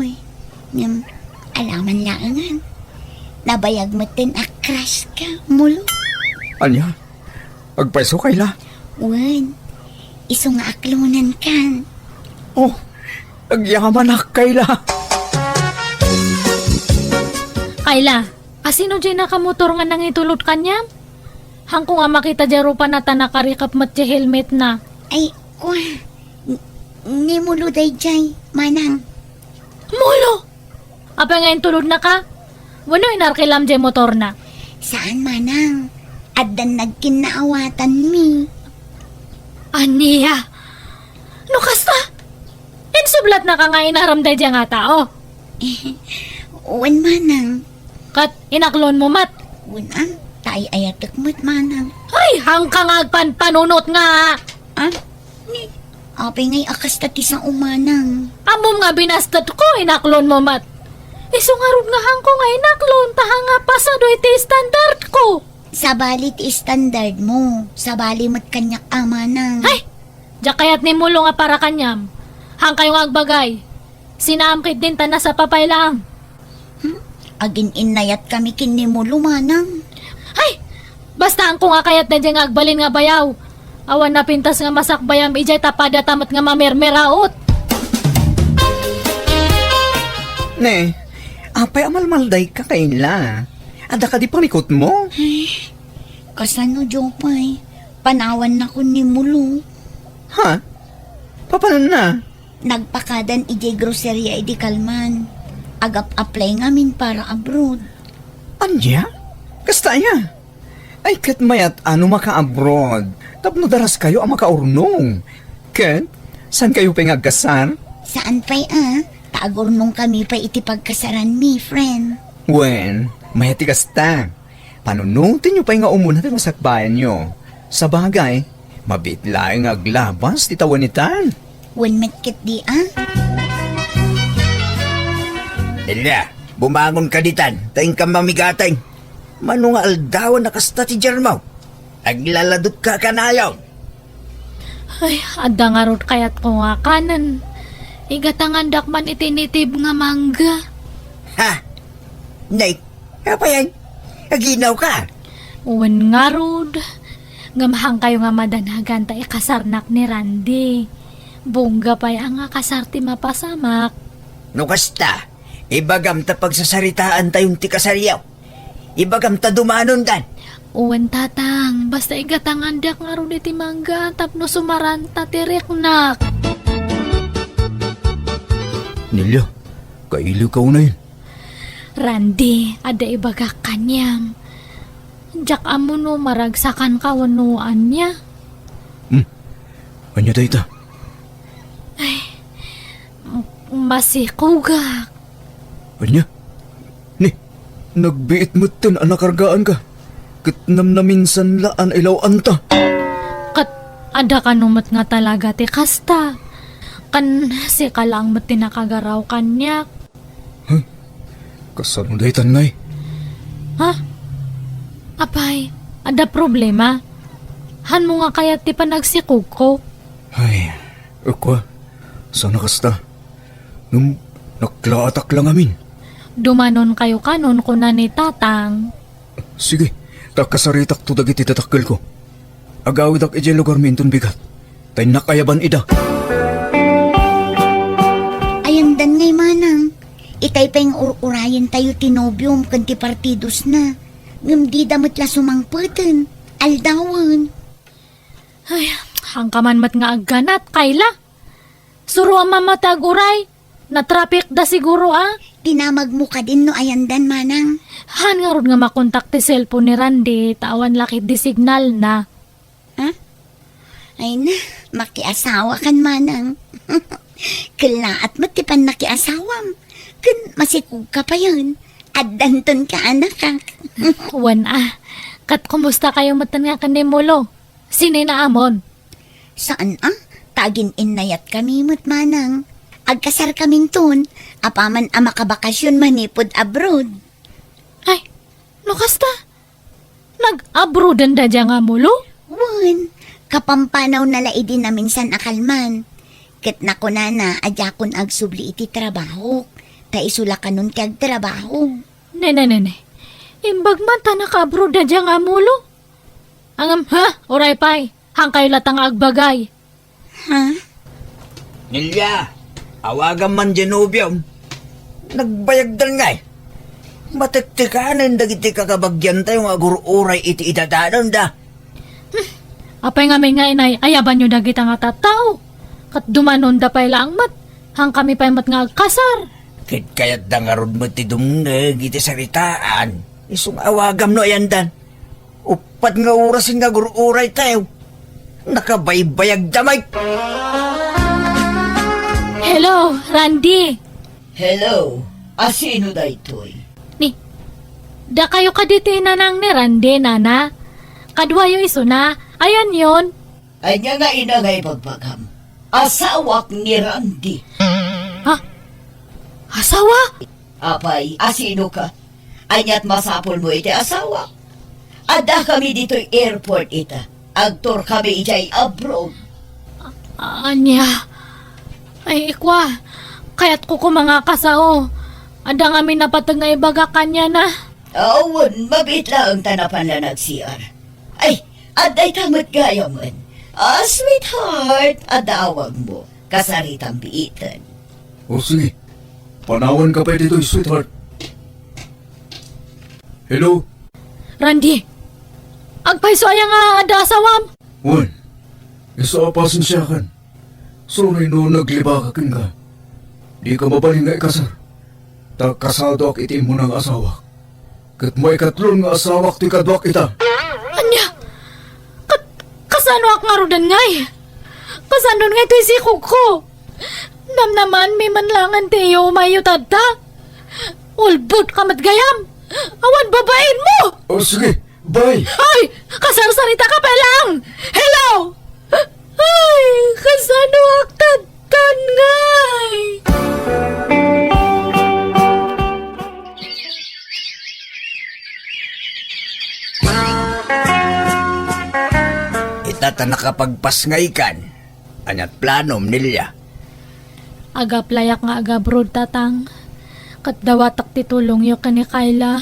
Ngam, alaman laangan. Nabayag mo tin akras ka, mulo. Anya? Agpaiso Kayla? Wan, iso nga aklunan kan. Oh, agyaman na Kayla. Kayla, asino dyan nakamotor nga nang itulot kanya? Hangko nga makita dyan pa na tanakarikap mat dyan helmet na. Ay, kwa. Ni mulo day jay, manang. Mulo! Apa nga yung tulod na ka? Wano inarkilam dyan motor na? Saan manang? Addan nagkinaawatan mi. Aniya! No kasta? Insublat na ka nga inaramday dyan nga tao. Wan manang. Kat inaklon mo mat. Wan tay ayatek mo't manang. Ay, hangkang agpanpanunot nga. Ni, apay ngay akas tati sa umanang. Amom nga binastat ko, inaklon mo mat. Isungarod nga hangko nga inaklon, taha nga pasado iti standard ko. Sabalit standard mo. Sabali mo't kanyak amanang. Ay, diya kayat ni mulo nga para kanyam. Hang kayong agbagay. Sinaamkit din ta na sa papay lang. Agin inayat kami kinimulo manang. Ay, basta ang nga kayat na dyan nga agbalin nga bayaw. Awan na pintas nga masakbayam ijay tapada tamat nga mamermeraot. Ne, apay amalmalday ka Kayla. Ada ka di panikot mo? Kasano, Jopay? Panawan na ko ni mulo. Ha? Papanan na? Nagpakadan ijay groceria idi kalman. Agap-apply ngamin para abroad. Anya? Kastaya? Ay, kat mayat ano maka-abroad. Tapno daras kayo ang makaurnong. Kat, saan kayo pangagkasar? Saan pa'y Taagurnong kami pa iti pagkasaran mi, friend. Wen, mayat kasta. Panunutin nyo pa nga umunan at masakbayan nyo. Sa bagay, mabitlaing aglabas ti tawanitan. When metkit di Nila, bumangon ka ditan, taing ka mamigatay. Mano nga aldawan na kasta ti Jermaw. Aglaladot ka kanayaw. Ay, adda nga rod kayat ko nga kanan. Igatangan dakman itinitib nga mangga. Ha? Nay, apa yan? Aginaw ka. Uwan nga rod. Ngamahang kayo nga madanagan ta ikasarnak ni Randy. Bongga pa ang nga kasarti mapasamak. No kasta, ibagam ta pagsasaritaan tayong ti kasariyaw. Ibagam ta dumanon dan. Uwan tatang, basta igatangan dak nga rod iti mangga tapno sumaran ta tiriknak. Nilya, kailiw ka na yun. Randy, ada ibaga kanyam. Jak amo no maragsakan ka wanuan niya. Anya tayo ta? Masikugak. Anya? Ni, nagbiit mo tin anakargaan ka. Kitnam na minsan laan ilawan ta. Kat ada ka numot nga talaga ti kasta. Kan si kalang mo tinakagaraw kanya. Kasano dahi tanay? Ha? Apay, ada problema? Han mo nga kaya ti panagsikog ko? Ay, ako, sana kasta. Nung naklaatak lang amin. Dumanon kayo kanon ko na ni tatang. Sige, takasaritak to dagiti tatakkel ko. Agawid ak ijay lugar minton bigat. Tay nakayaban ida. Ayam dan ngay manang. Itay pa yung urayan tayo tinobium kan ti partidos na. Ngam di damot la sumangpatan. Aldawan. Ay, hangkaman mat nga agganat, Kayla. Suro ang mamataguray. Na-traffic da siguro Tinamag mo ka din no ayandan manang. Han nga ron nga makontak ti cellphone ni Randy, tawan lakit di signal na. Ay na, makiasawa kan manang. Kalaat mo tipan nakiasawam. Kun masikog ka pa yun. Adanton ka anak ka. Wan kat kumusta kayo matan nga kandimulo? Sinay na amon? Saan Tagin inayat kami mo't manang. Agkasar kaming ton. Apaman makabakasyon manipod abroad. Ay, no kasta? Nag-abroadan da dya nga mulo? Wan, kapampanaw na laidi na minsan akalman. Ket na ko na adya kon agsubli iti trabaho. Ta isula ka nun ti agtrabaho. Nene. Imbag man ta naka-abroad da dya nga mulo? Angam, oray pay. Hang kayo latang agbagay. Nilya, awagan man Genobium. Nagbayag dal ngay. Matiktikanan dagiti kakabagyan tayo nga gururay iti idadanon da. Apay nga may nga inay, ayaban nyo dagita nga tataw. Kat dumanon da pay lang mat. Hang kami pay mat nga agkasar. Kit kayat da nga rod mo ti dumneg iti saritaan. Isong awagam no ayandan. Upat nga orasin nga gururay tayo. Nakabaybayag damay. Hello, Randy. Hello, asino da ito'y? Da kayo kaditi na nang ni Randy, nana. Kadwa yung iso na. Ayan yon. Ay nga nga inagay pagpagam. Asawak ni Randy. Asawa? Apay, asino ka? Anyat masapol mo iti asawa. Ada kami dito'y airport ita. Agtor kami ijay abroad. Anya. Ay, ikwa. Kaya't ko mga kasao. Ada nga minapatag nga ibaga kanya na. Awan, mabitla ang tanapan na nag-CR. Ay, aday tamad gaya man. Sweetheart, adawag mo. Kasaritang biitan. O sige, panawan ka pa dito, sweetheart. Hello? Randy. Agpaiso aya nga ada asawam. Wan, isa pasin siya kan. Sorry no nagliba ka ka. Di ka mabaling nga ikasar. Kasado ak iti mo ng asawa. Kat may katlon nga asawa ti kadwak ita. Anya? Kasano ak nga rodan ngay? Kasano nga ito isikog ko? Naman may manlangan tiyo mayo tadta. Ulbut ka matgayam. Awan babain mo! O sige, bye! Ay! Kasarsarita ka pa lang! Hello! Ay! Kasano ak tadtan ngay? Itata nakapagpasngaykan. Anyat planom nilya. Aga playak nga aga broad tatang. Kat dawatak titulong yo kani Kayla.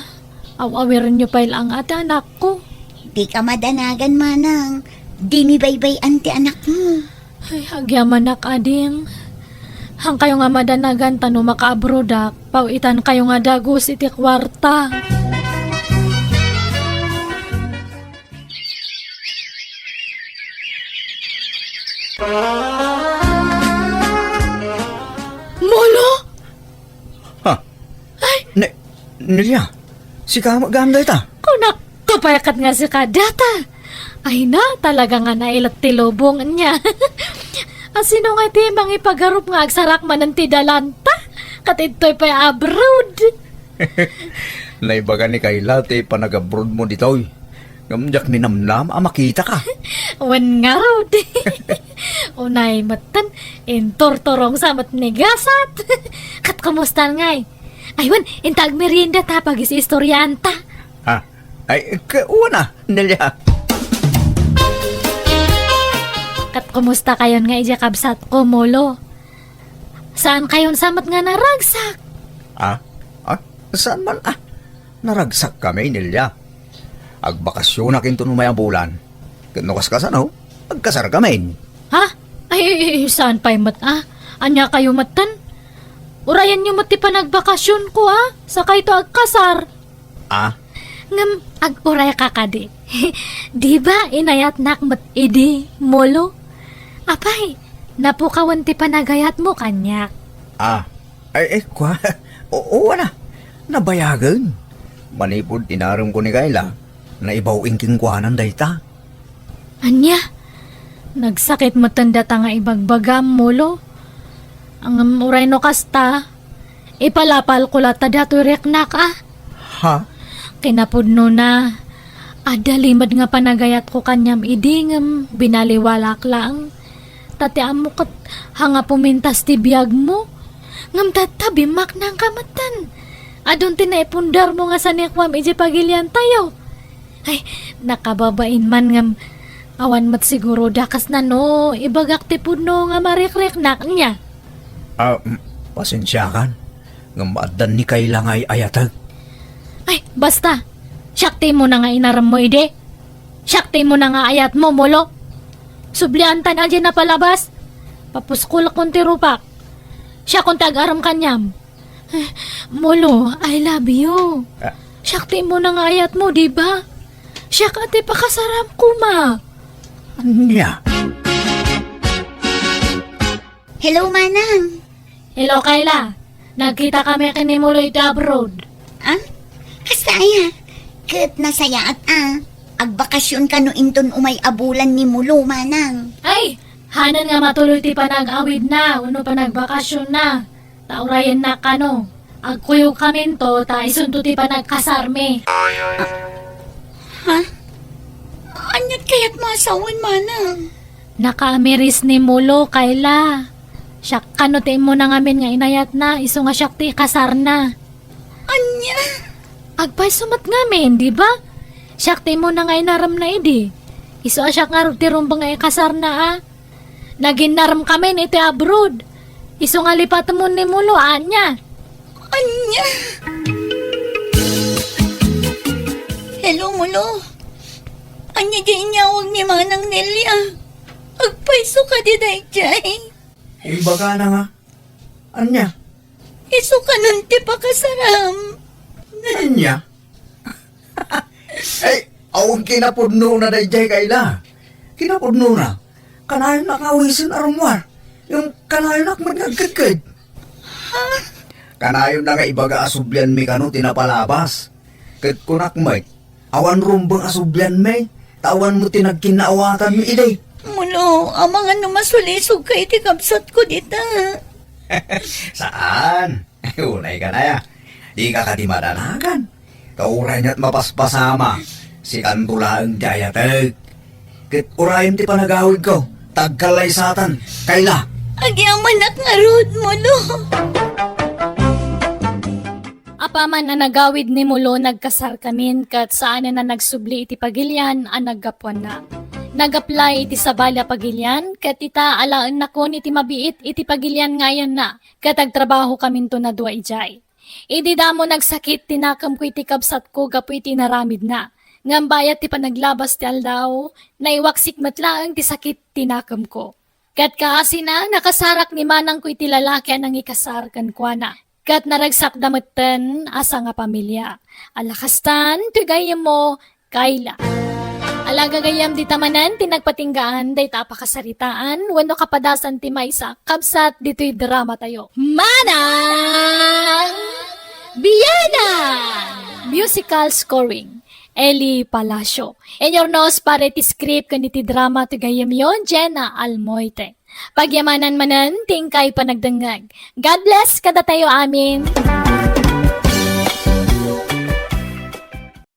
Awawiran nyo pa ilang ate anak ko. Di ka madanagan, manang. Di mi baybay anti anak mo. Ay, agyaman nak ading. Hang kayo nga madanagan tano maka-abrodak. Pawitan kayo nga dagos iti kwarta. Molo? Ha? Nilya, si kama ganda ita. Kunak, kapayakat nga si kadata. Ay na, talaga nga nailat tilobong niya. Asino nga ti mang ipagarup nga agsarak man ng tidalanta? Katitoy pa abroad. Naibaga ni Kayla ti panag-abroad mo ditoy. Ngamjak ni namnam makita ka. Wan nga raw di. Unay matan, intortorong samat ni gasat. Kat kumusta ngay? Aywan, intag merienda ta pag isi istoryanta. Ha? Ay, kauna, Nilya. Kat kumusta kayon nga ija kabsat ko, Molo? Saan kayon samat nga naragsak? Saan man naragsak kami, Nilya. Agbakasyon na kinto numay ang bulan. Kanukas ka sana, agkasar kami. Ha? Ay, saan pa'y Anya kayo matan? Urayan nyo mati pa nagbakasyon ko, Saka ito agkasar. Ngam, ag-uray ka kadi. Di ba inayat nak mat idi, Molo? Apay, napukawan ti panagayat mo kanyak. Kwa. Oo na. Nabayagan. Manipod tinarong ko ni Kayla na ibaw ingking kuhanan dayta. Anya? Nagsakit mo tanda ta nga ibagbagam, Molo? Ang uray no kasta, ipalapal ko lata dato reknak Ha? Kinapudno na, adalimad nga panagayat ko kanyam idingam, binaliwalak lang. Tatiam mo kat hanga pumintas ti biyag mo. Ngam tatabimak ng kamatan. Adun tinaipundar mo nga sa nekwam iji pagilian tayo. Ay, nakababain man ngam awan mat siguro dakas na no, ibagak ti pudno nga marikreknak niya. Pasensya kan. Ngamadan ni Kayla nga ayatag. Ay, basta. Syakti mo na nga inaram mo, ide. Syakti mo na nga ayat mo, Molo. Subliantan aja na palabas. Papuskul akong tirupak. Siya kung tag-aram kanyam. Molo, I love you. Syakti mo na nga ayat mo, di ba? Siya kati pakasaram ko, ma. Anya? Hello, manang. Hello, Kayla. Nagkita kami kini Molo ito abroad. Kasaya. Kat nasaya at agbakasyon ka no inton umay abulan ni Mulo, manang. Ay, hanan nga matuloy ti panag-awid na, uno panagbakasyon na. Taurayan na kano. Agkuyo kami to, ta isunto ti panagkasarme. Anyat kaya't masawan, manang. Nakaamiris ni Mulo, Kayla. Siyak kano ti mo na ngamin nga inayat na, iso nga siyak ti kasar na. Anya? Agpay sumat ngamin, di ba? Siyak ti mo na nga inaram na idi. Iso siyak nga ti rumbang nga ikasar na Naginaram kami ni iti abroad. Iso nga lipat mo ni Mulo, anya. Anya? Hello, Mulo. Anya di inyawag ni Manang Nelia. Agpaiso ka di dayjay. Iba ka na nga. Anya? Iso ka nun ti pakasaram. Anya? Ay, awang kinapudno na dayjay Kayla. Kinapudno na. Kanayon nakawisin arumwar. Yung kanayon akman nga agkagkad. Kanayon na nga ibaga asubyan mi kano tinapalabas. Kat kunakmay, awan rumbang asubyan may, tawan mo tinagkinaawatan mi iday. Mulo, amang ano masulisog ka iti kapsat ko dita. Saan? Unay ka na ya. Di ka katimadanagan. Kauray niya't mapaspasama. Si Kantulaang Jayatag. Kat urayam ti panagawid ko. Tagkalay satan. Kayla. Agyaman at nga road mo, lo. Apaman ang nagawid ni Mulo nagkasar kamin kat saan na nagsubli iti pagilyan ang naggapuan na. Nag-apply iti sabala pagilyan kat ita alaan na kon iti mabiit iti pagilyan ngayon na kat agtrabaho kamin to na dua ijay. Idi damo nagsakit tinakam ko iti kabsat ko gapu iti naramid na. Ngambayat ti panaglabas ti aldaw, naiwaksik matlaang ti sakit tinakam ko. Kat kaasi na nakasarak ni manang ko iti lalaki nang ikasar kan kuana. Kat naragsak dametten asa nga pamilya. Alakastan, tugayem mo, Kayla. Alagagayam di tamanan, tinagpatinggaan, day tapakasaritaan, wano kapadasan ti maysa, kabsat dito'y drama tayo. Manang! Biyana! Musical scoring. Eli Palacio. And your nose para iti script kaniti drama to gayam yon, Jenna Almoite. Pagyamanan manan, tingkay panagdangag. God bless kada tayo amin.